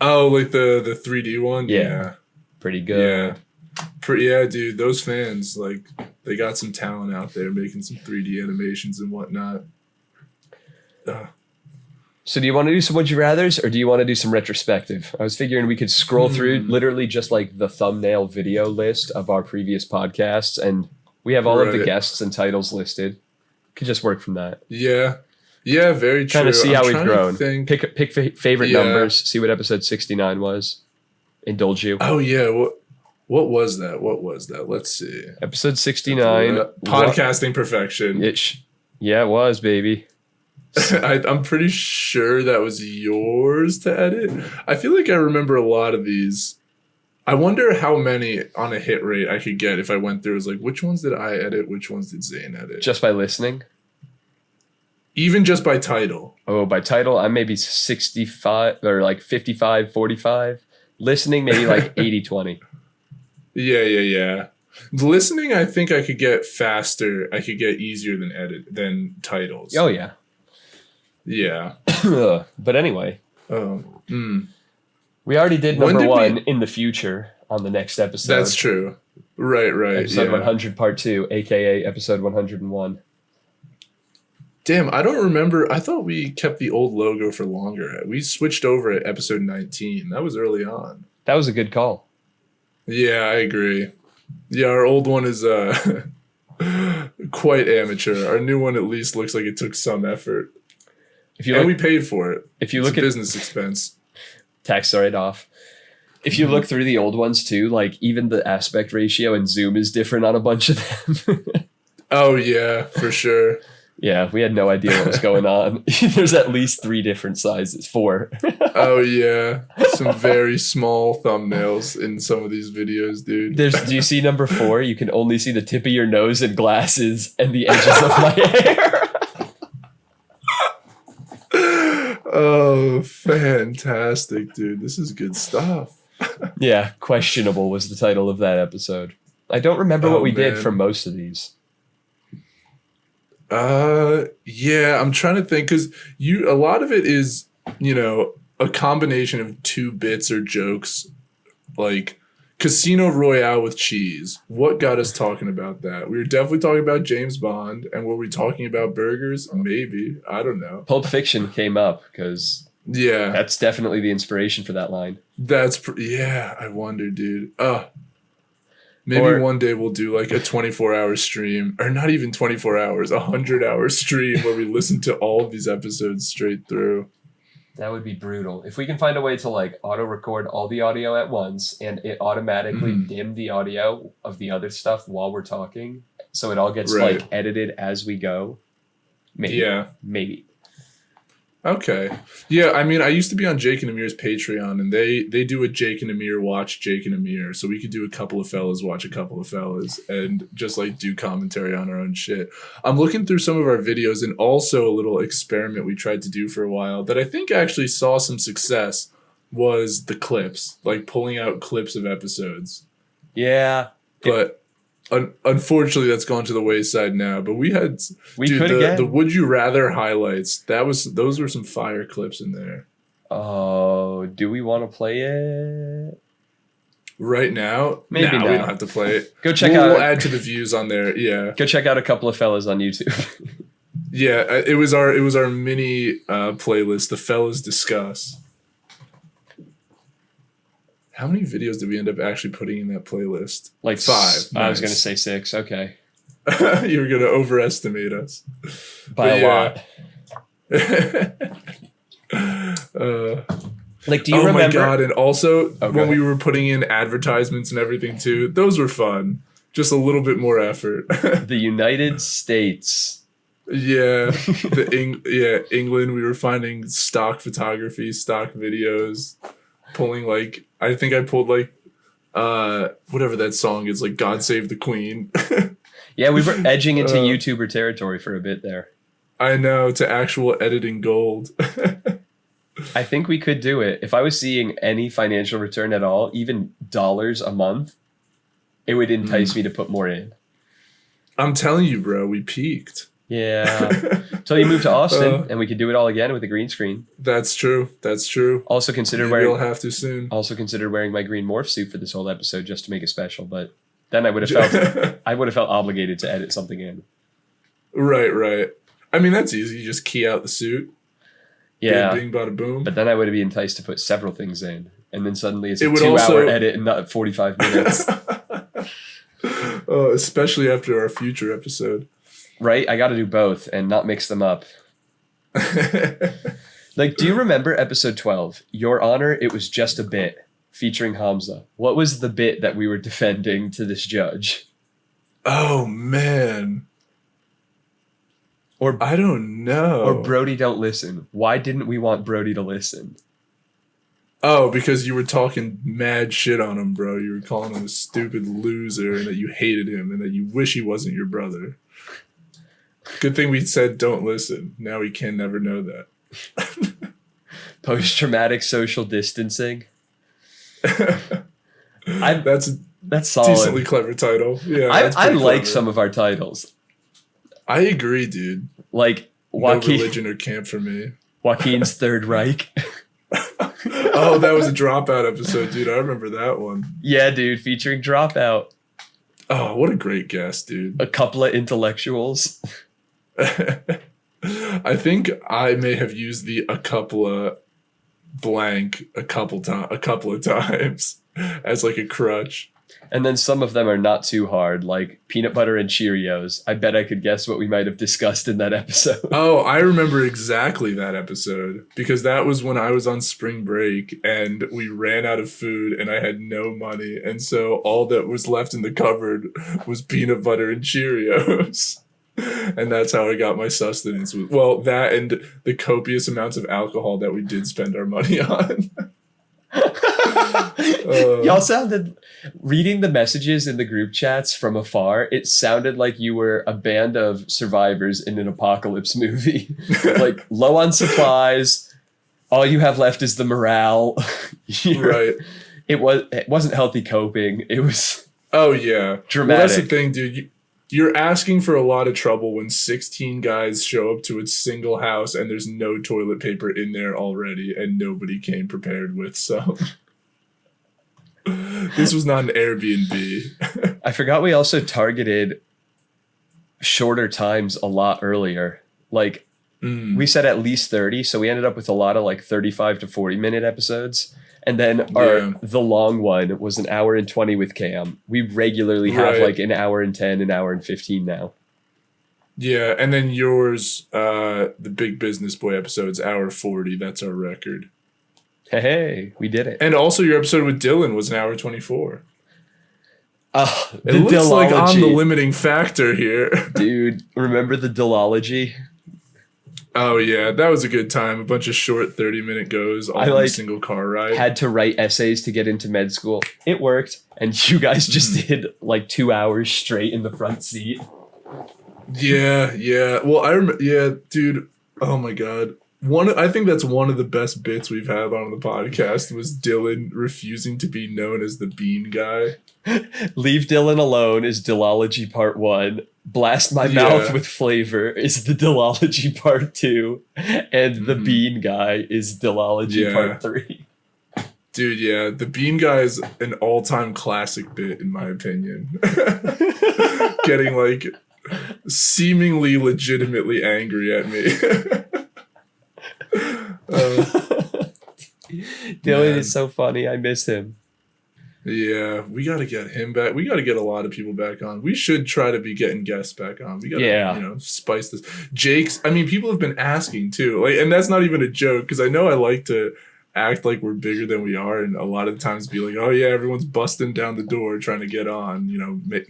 Oh, like the 3D one? Yeah. Pretty good. Yeah, dude, those fans, like, they got some talent out there making some 3D animations and whatnot. So do you want to do some Would You Rathers or do you want to do some retrospective? I was figuring we could scroll through literally just like the thumbnail video list of our previous podcasts, and we have all of the guests and titles listed. Could just work from that. Yeah, very true. Kind of see how we've grown. Pick favorite numbers. See what episode 69 was. Indulge you. Oh yeah. What was that? Let's see. Episode 69. Podcasting perfection. Yeah, it was, baby. I'm pretty sure that was yours to edit. I feel like I remember a lot of these. I wonder how many on a hit rate I could get if I went through. It was like, which ones did I edit? Which ones did Zane edit? Just by listening? Even just by title. Oh, by title, I'm maybe 65 or like 55, 45. Listening, maybe like 80, 20. Yeah. Listening, I think I could get faster. I could get easier than titles. Oh, yeah. Yeah. But anyway. We already did number one in the future on the next episode. That's true. Right. Episode 100 part 2, a.k.a. episode 101. Damn, I don't remember. I thought we kept the old logo for longer. We switched over at episode 19. That was early on. That was a good call. Yeah, I agree. Yeah, our old one is quite amateur. Our new one at least looks like it took some effort. We paid for it. If you look at business expense, tax right off. If you look through the old ones too, like even the aspect ratio and zoom is different on a bunch of them. Oh yeah, for sure. Yeah, we had no idea what was going on. There's at least 3 different sizes. 4. Oh yeah, some very small thumbnails in some of these videos, dude. Do you see number 4? You can only see the tip of your nose and glasses and the edges of my hair. Oh, fantastic, dude. This is good stuff. Yeah, questionable was the title of that episode. I don't remember what we did for most of these. Yeah, I'm trying to think because a lot of it is, a combination of 2 bits or jokes, like Casino Royale with cheese. What got us talking about that? We were definitely talking about James Bond, and were we talking about burgers? Maybe. I don't know. Pulp Fiction came up because that's definitely the inspiration for that line. I wonder, dude. Maybe one day we'll do like a 24-hour stream, or not even 24 hours, 100-hour stream where we listen to all of these episodes straight through. That would be brutal. If we can find a way to like auto record all the audio at once and it automatically dim the audio of the other stuff while we're talking, so it all gets like edited as we go. Maybe. Yeah. Maybe. Okay. Yeah, I mean, I used to be on Jake and Amir's Patreon, and they do a Jake and Amir watch Jake and Amir, so we could do a couple of fellas watch a couple of fellas and just like do commentary on our own shit. I'm looking through some of our videos, and also a little experiment we tried to do for a while that I think actually saw some success was the clips, like pulling out clips of episodes. Yeah. But unfortunately, that's gone to the wayside now. But we could again. The Would You Rather highlights. Those were some fire clips in there. Oh, do we want to play it right now? Maybe we not. don't have to play it. Go check out. We'll add to the views on there. Yeah. Go check out a couple of fellas on YouTube. Yeah, it was our mini playlist. The fellas discuss. How many videos did we end up actually putting in that playlist? Like 5. I was going to say 6. Okay. You were going to overestimate us. By a lot. Like, do you remember? Oh my God. And also, when we were putting in advertisements and everything too, those were fun. Just a little bit more effort. The United States. Yeah. England, we were finding stock photography, stock videos. Pulling like I think I pulled like whatever that song is, like God Save the Queen. Yeah, we were edging into YouTuber territory for a bit there. I know, to actual editing gold. I think we could do it. If I was seeing any financial return at all, even dollars a month, it would entice me to put more in. I'm telling you, bro, we peaked. Yeah. Until you move to Austin and we could do it all again with a green screen. That's true. Also consider we'll have to soon. Also consider wearing my green morph suit for this whole episode just to make it special, but then I would have felt obligated to edit something in. Right. I mean, that's easy. You just key out the suit. Yeah. Bing, bada boom. But then I would be enticed to put several things in. And then suddenly it's a 2-hour edit and not 45 minutes. Especially after our future episode. Right? I got to do both and not mix them up. Like, do you remember episode 12? Your Honor, it was just a bit, featuring Hamza. What was the bit that we were defending to this judge? Oh, man. Or I don't know. Or Brody don't listen. Why didn't we want Brody to listen? Oh, because you were talking mad shit on him, bro. You were calling him a stupid loser and that you hated him and that you wish he wasn't your brother. Good thing we said don't listen. Now we can never know that. Post-traumatic social distancing. That's solid. Decently clever title. Yeah, I like some of our titles. I agree, dude. Like Joaquin, no religion or camp for me. Joaquin's Third Reich. Oh, that was a Dropout episode, dude. I remember that one. Yeah, dude, featuring Dropout. Oh, what a great guest, dude. A couple of intellectuals. I think I may have used the a couple of blank a couple of times as like a crutch. And then some of them are not too hard, like peanut butter and Cheerios. I bet I could guess what we might have discussed in that episode. Oh, I remember exactly that episode because that was when I was on spring break and we ran out of food and I had no money. And so all that was left in the cupboard was peanut butter and Cheerios. And that's how I got my sustenance. Well, that and the copious amounts of alcohol that we did spend our money on. Y'all sounded, reading the messages in the group chats from afar, it sounded like you were a band of survivors in an apocalypse movie. Like, low on supplies, all you have left is the morale. Right. It wasn't healthy coping. It was dramatic. Well, that's the thing, dude. You're asking for a lot of trouble when 16 guys show up to a single house and there's no toilet paper in there already and nobody came prepared with some. This was not an Airbnb. I forgot we also targeted shorter times a lot earlier. Like, we said at least 30, so we ended up with a lot of like 35 to 40-minute episodes. And then the long one was 1 hour and 20 with Cam. We regularly have like 1 hour and 10, 1 hour and 15 now. Yeah, and then yours, the Big Business Boy episode's hour 40. That's our record. Hey, we did it. And also your episode with Dylan was an hour 24. The It looks like I'm the Dillology. limiting factor here. Dude, remember the Dillology? Oh, yeah, that was a good time. A bunch of short 30-minute goes all in a single car ride. Had to write essays to get into med school. It worked. And you guys just did like 2 hours straight in the front seat. Yeah, yeah. Well, yeah, dude. Oh my God. I think that's one of the best bits we've had on the podcast was Dylan refusing to be known as the bean guy. Leave Dylan alone is Dillology Part 1. Blast my mouth with flavor is the Dillology Part 2. And the bean guy is Dillology Part 3. Dude, yeah. The bean guy is an all-time classic bit, in my opinion. Getting like seemingly legitimately angry at me. Dylan is so funny. I miss him. Yeah, we got to get him back. We got to get a lot of people back on. We should try to be getting guests back on. We got to, spice this. Jake's. I mean, people have been asking too. Like, and that's not even a joke because I know I like to act like we're bigger than we are, and a lot of times be like, oh yeah, everyone's busting down the door trying to get on,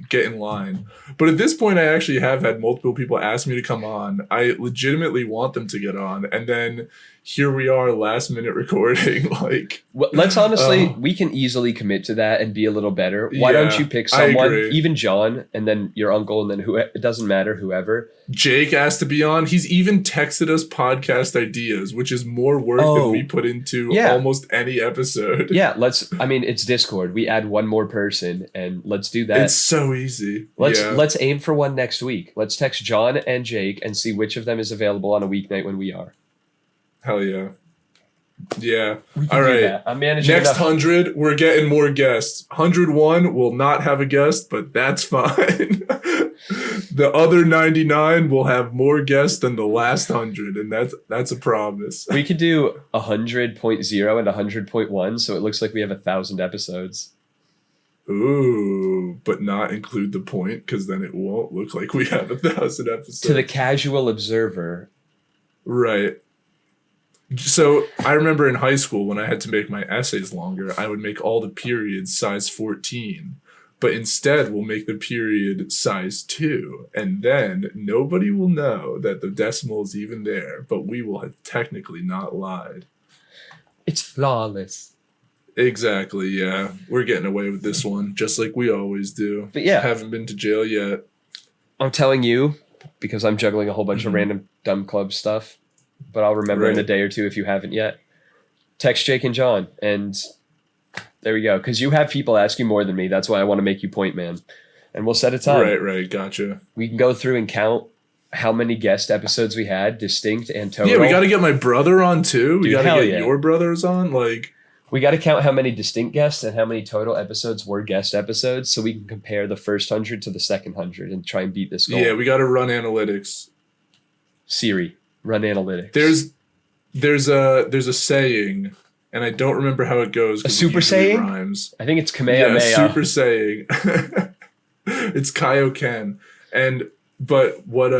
get in line. But at this point, I actually have had multiple people ask me to come on. I legitimately want them to get on, and then here we are, last minute recording. Well, let's honestly, we can easily commit to that and be a little better. Why don't you pick someone, even John, and then your uncle, and then it doesn't matter, whoever. Jake asked to be on. He's even texted us podcast ideas, which is more work than we put into almost any episode. Yeah, it's Discord. We add one more person and let's do that. It's so easy. Let's aim for one next week. Let's text John and Jake and see which of them is available on a weeknight when we are. Hell yeah. Yeah. All right. I'm managing next 100, we're getting more guests. 101 will not have a guest, but that's fine. The other 99 will have more guests than the last 100, and that's a promise. We could do 100.0 and 100.1, so it looks like we have 1,000 episodes. Ooh, but not include the point, because then it won't look like we have 1,000 episodes. To the casual observer. Right. So I remember in high school when I had to make my essays longer, I would make all the periods size 14. But instead, we'll make the period size 2. And then nobody will know that the decimal is even there, but we will have technically not lied. It's flawless. Exactly, yeah. We're getting away with this one, just like we always do. But yeah. Haven't been to jail yet. I'm telling you, because I'm juggling a whole bunch of random dumb club stuff, but I'll remember in a day or two if you haven't yet. Text Jake and John, and there we go. Because you have people asking more than me. That's why I want to make you point man. And we'll set a time. Right. Gotcha. We can go through and count how many guest episodes we had, distinct and total. Yeah, we got to get my brother on too. We got to get your brothers on. We got to count how many distinct guests and how many total episodes were guest episodes so we can compare the first 100 to the second 100 and try and beat this goal. Yeah, we got to run analytics. Siri, run analytics. There's a saying, and I don't remember how it goes. A super saying? Rhymes. I think it's Kamehameha. Yeah, super saying. It's Kaioken. But what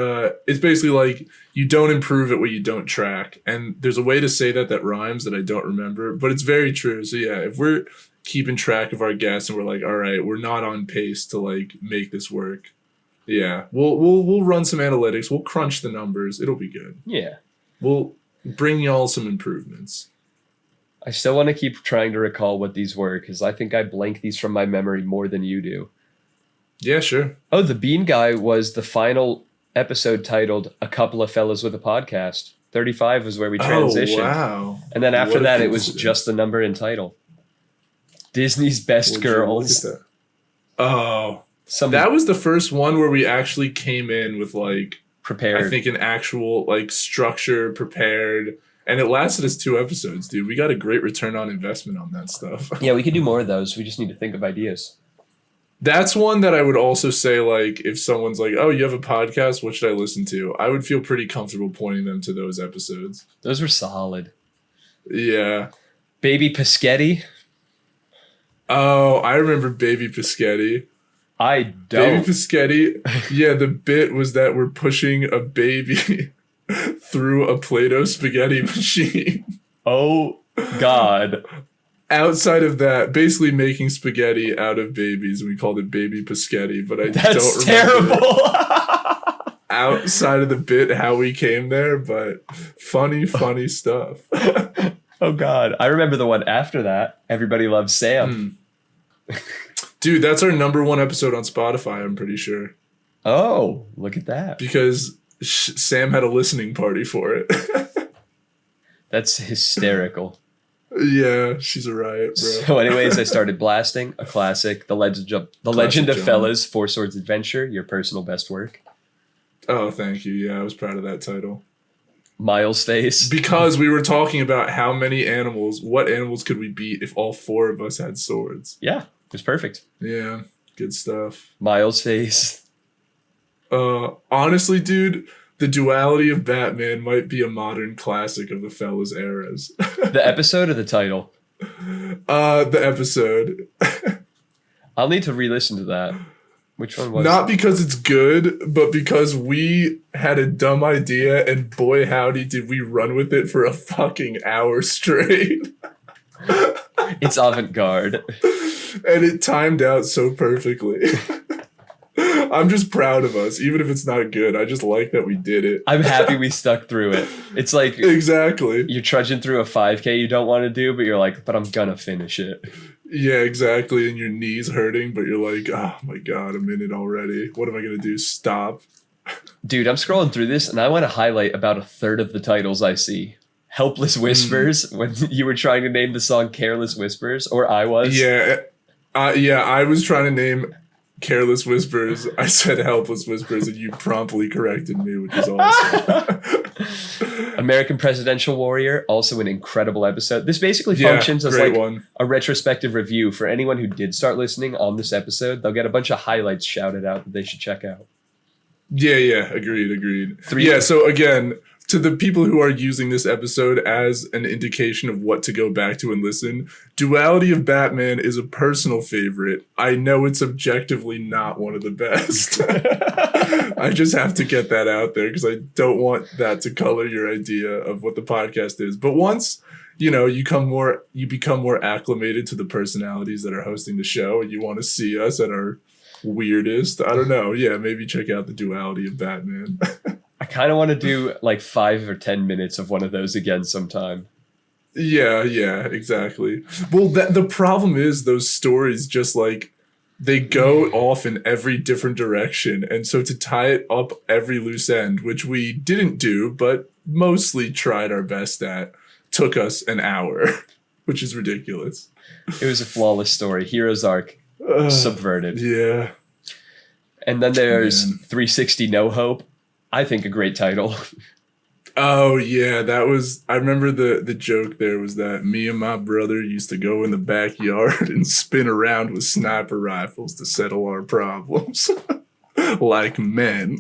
it's basically like you don't improve at what you don't track. And there's a way to say that rhymes that I don't remember, but it's very true. So yeah, if we're keeping track of our guests and we're like, all right, we're not on pace to make this work. Yeah, we'll run some analytics. We'll crunch the numbers. It'll be good. Yeah. We'll bring y'all some improvements. I still want to keep trying to recall what these were because I think I blank these from my memory more than you do. Yeah, sure. Oh, the Bean Guy was the final episode titled A Couple of Fellas with a Podcast. 35 was where we transitioned. Oh, wow. And then after that, it was just the number and title. Disney's Best Girls. Oh. That was the first one where we actually came in with prepared. I think an actual structure, prepared. And it lasted us 2 episodes, dude. We got a great return on investment on that stuff. Yeah, we could do more of those. We just need to think of ideas. That's one that I would also say, if someone's like, oh, you have a podcast, what should I listen to? I would feel pretty comfortable pointing them to those episodes. Those were solid. Yeah. Baby Paschetti. Oh, I remember Baby Paschetti. I don't. Baby Paschetti. Yeah, the bit was that we're pushing a baby through a Play-Doh spaghetti machine. Oh, God. Outside of that, basically making spaghetti out of babies. We called it Baby Paschetti, but I That's don't remember terrible. outside of the bit how we came there, but funny stuff. Oh, God. I remember the one after that. Everybody Loves Sam. Dude, that's our number 1 episode on Spotify, I'm pretty sure. Oh, look at that. Because Sam had a listening party for it. That's hysterical. Yeah, she's a riot, bro. So anyways, I started blasting a classic, The Legend of Fellas, Four Swords Adventure, your personal best work. Oh, thank you. Yeah, I was proud of that title. Miles face. Because we were talking about what animals could we beat if all 4 of us had swords. Yeah, it was perfect. Yeah, good stuff. Miles face. Honestly, dude, the duality of Batman might be a modern classic of the Fellas eras. The episode or the title? The episode. I'll need to re-listen to that. Which one was Not because it's good, but because we had a dumb idea and boy howdy did we run with it for a fucking hour straight. It's avant-garde. And it timed out so perfectly. I'm just proud of us, even if it's not good. I just like that we did it. I'm happy we stuck through it. It's like exactly. You're trudging through a 5K you don't want to do, but you're like, but I'm gonna finish it. Yeah, exactly. And your knees hurting, but you're like, oh my God, I'm in it already. What am I gonna do? Stop. Dude, I'm scrolling through this and I want to highlight about a third of the titles I see. Helpless Whispers, when you were trying to name the song Careless Whispers, or I was. Yeah, I was trying to name Careless Whispers. I said Helpless Whispers, and you promptly corrected me, which is awesome. American Presidential Warrior, also an incredible episode. This basically functions as like a retrospective review for anyone who did start listening on this episode. They'll get a bunch of highlights shouted out that they should check out. Yeah, agreed. So again, to the people who are using this episode as an indication of what to go back to and listen, Duality of Batman is a personal favorite. I know it's objectively not one of the best. I just have to get that out there because I don't want that to color your idea of what the podcast is. But once, you become more acclimated to the personalities that are hosting the show and you want to see us at our weirdest, I don't know. Yeah, maybe check out the Duality of Batman. I kind of want to do like 5 or 10 minutes of one of those again sometime. Yeah, exactly. Well, the problem is those stories just like they go off in every different direction. And so to tie it up every loose end, which we didn't do, but mostly tried our best at, took us an hour, which is ridiculous. It was a flawless story. Hero's arc subverted. Yeah. And then there's 360 No Hope. I think a great title. Oh yeah, I remember the joke there was that me and my brother used to go in the backyard and spin around with sniper rifles to settle our problems. Like men.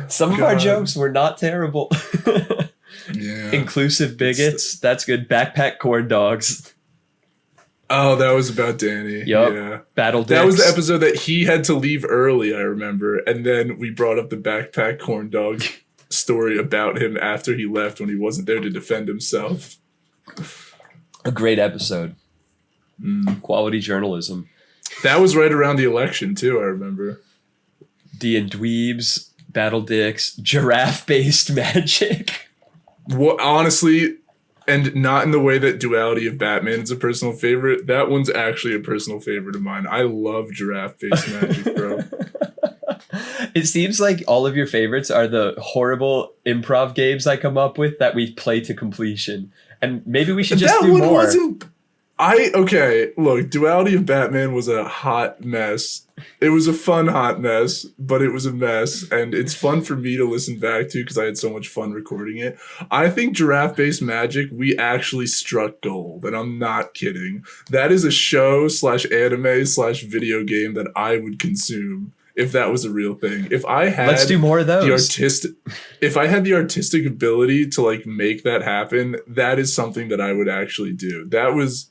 Some of our jokes were not terrible. Yeah. Inclusive bigots. That's good. Backpack corn dogs. Oh, that was about Danny. Yep. Yeah. Battle dicks. That was the episode that he had to leave early, I remember. And then we brought up the backpack corn dog story about him after he left when he wasn't there to defend himself. A great episode. Quality journalism. That was right around the election, too, I remember. D and Dweebs, Battle Dicks, giraffe-based magic. Well, honestly, and not in the way that Duality of Batman is a personal favorite. That one's actually a personal favorite of mine. I love giraffe-based magic, bro. It seems like all of your favorites are the horrible improv games I come up with that we play to completion. And maybe we should just do more. Look, Duality of Batman was a hot mess. It was a fun hot mess, but it was a mess, and it's fun for me to listen back to because I had so much fun recording it. I think Giraffe-Based Magic, we actually struck gold, and I'm not kidding. That is a show/anime/video game that I would consume if that was a real thing. If I had Let's do more of those. If I had the artistic ability to like make that happen, that is something that I would actually do. That was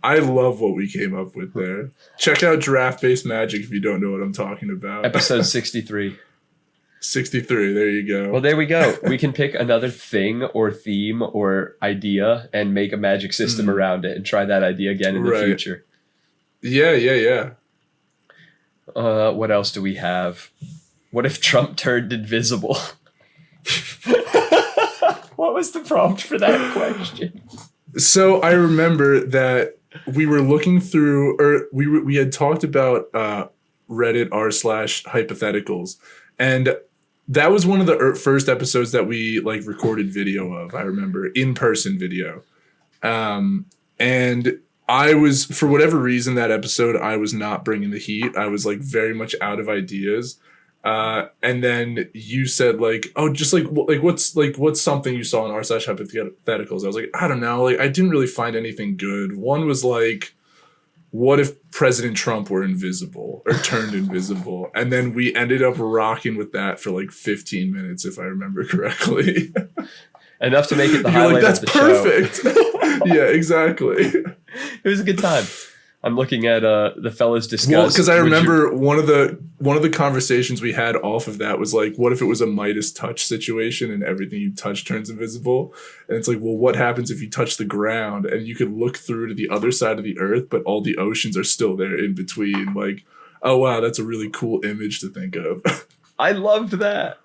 I love what we came up with there. Check out Giraffe-Based Magic if you don't know what I'm talking about. Episode 63. 63, there you go. Well, there we go. We can pick another thing or theme or idea and make a magic system around it and try that idea again in the future. Yeah. What else do we have? What if Trump turned invisible? What was the prompt for that question? So I remember that we were looking through, or we had talked about Reddit r/hypotheticals, and that was one of the first episodes that we like recorded video of. I remember in-person video, and I was, for whatever reason, that episode I was not bringing the heat. I was like very much out of ideas. And then you said like, oh, just what's something you saw in r/hypotheticals? I was like, I don't know. Like, I didn't really find anything good. One was like, what if President Trump were invisible or turned invisible? And then we ended up rocking with that for like 15 minutes, if I remember correctly. Enough to make it the highlight that's of the perfect. Show. Yeah, exactly. It was a good time. I'm looking at the fellas discuss. Well, because I remember one of the conversations we had off of that was like, what if it was a Midas touch situation and everything you touch turns invisible? And it's like, well, what happens if you touch the ground and you could look through to the other side of the earth, but all the oceans are still there in between? Like, oh wow, that's a really cool image to think of. I loved that.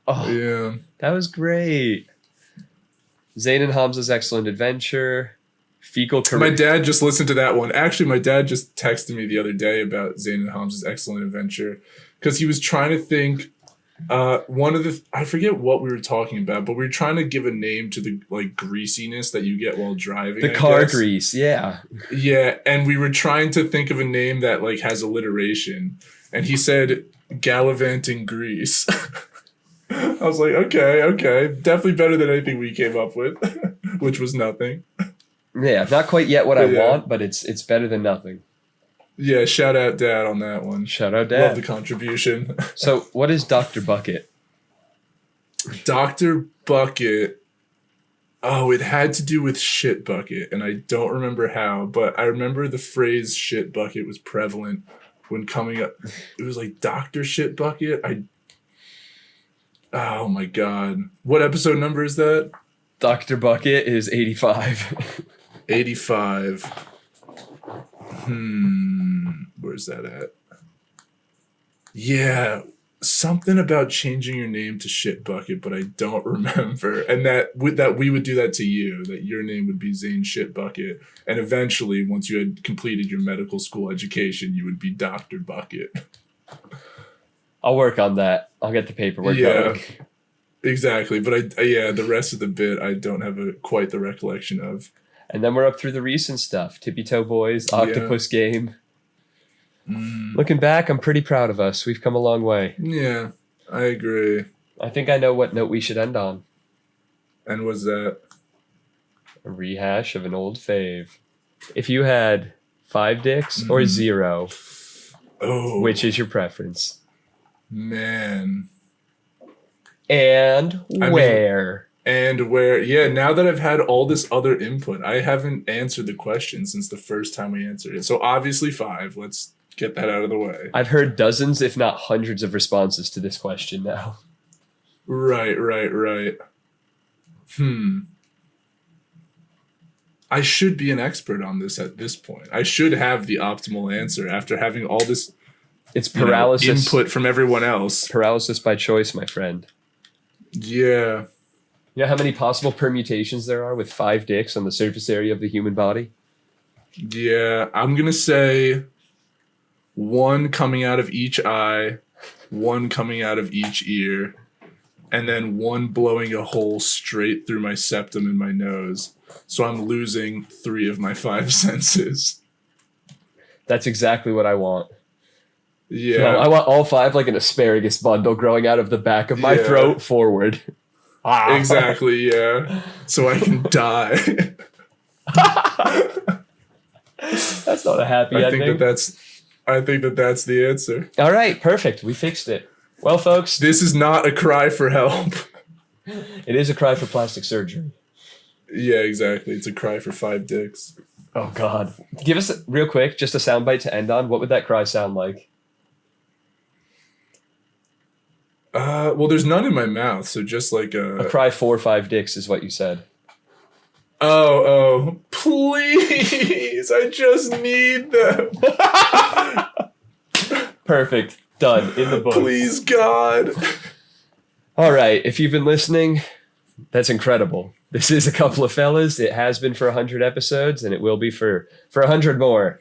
Oh yeah, that was great. Zane and Hamza's Excellent Adventure. Fecal career. My dad just listened to that one. Actually, my dad just texted me the other day about Zane and Hamza's Excellent Adventure because he was trying to think I forget what we were talking about, but we were trying to give a name to the like greasiness that you get while driving. The car grease, yeah. Yeah, and we were trying to think of a name that like has alliteration, and he said gallivanting grease. I was like, okay, definitely better than anything we came up with, which was nothing. Yeah, not quite yet what I want, but it's better than nothing. Yeah, shout out Dad on that one. Shout out Dad. Love the contribution. So, what is Dr. Bucket? Dr. Bucket. Oh, it had to do with shit bucket, and I don't remember how, but I remember the phrase shit bucket was prevalent when coming up. It was like Dr. Shit Bucket. Oh my God. What episode number is that? Dr. Bucket is 85. 85. Where's that at? Yeah, something about changing your name to Shit Bucket, but I don't remember. And that we would do that to you, that your name would be Zane Shit Bucket. And eventually, once you had completed your medical school education, you would be Dr. Bucket. I'll work on that. I'll get the paperwork going. Exactly. But the rest of the bit, I don't have quite the recollection of. And then we're up through the recent stuff. Tippy Toe Boys, Octopus Game. Looking back, I'm pretty proud of us. We've come a long way. Yeah, I agree. I think I know what note we should end on. And was that? A rehash of an old fave. If you had 5 dicks or 0, which is your preference? Man. And where? Yeah, now that I've had all this other input, I haven't answered the question since the first time we answered it. So obviously 5. Let's get that out of the way. I've heard dozens, if not hundreds, of responses to this question now. Right. I should be an expert on this at this point. I should have the optimal answer after having all this paralysis input from everyone else. Paralysis by choice, my friend. Yeah. You know how many possible permutations there are with 5 dicks on the surface area of the human body? Yeah, I'm going to say 1 coming out of each eye, 1 coming out of each ear, and then 1 blowing a hole straight through my septum and my nose. So I'm losing 3 of my 5 senses. That's exactly what I want. Yeah. No, I want all 5 like an asparagus bundle growing out of the back of my throat forward. Exactly, yeah. So I can die. That's not a happy ending. I think that's the answer. All right, perfect. We fixed it. Well, folks. This is not a cry for help. It is a cry for plastic surgery. Yeah, exactly. It's a cry for 5 dicks. Oh God. Give us real quick, just a soundbite to end on. What would that cry sound like? Well, there's none in my mouth, so just like A cry 4 or 5 dicks is what you said. Oh, please! I just need them. Perfect. Done. In the book. Please, God. All right. If you've been listening, that's incredible. This is A Couple of Fellas. It has been for 100 episodes, and it will be for 100 more.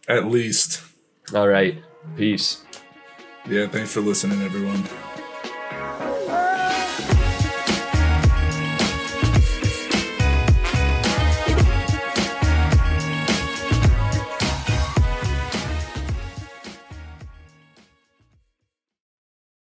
At least. All right. Peace. Yeah, thanks for listening, everyone.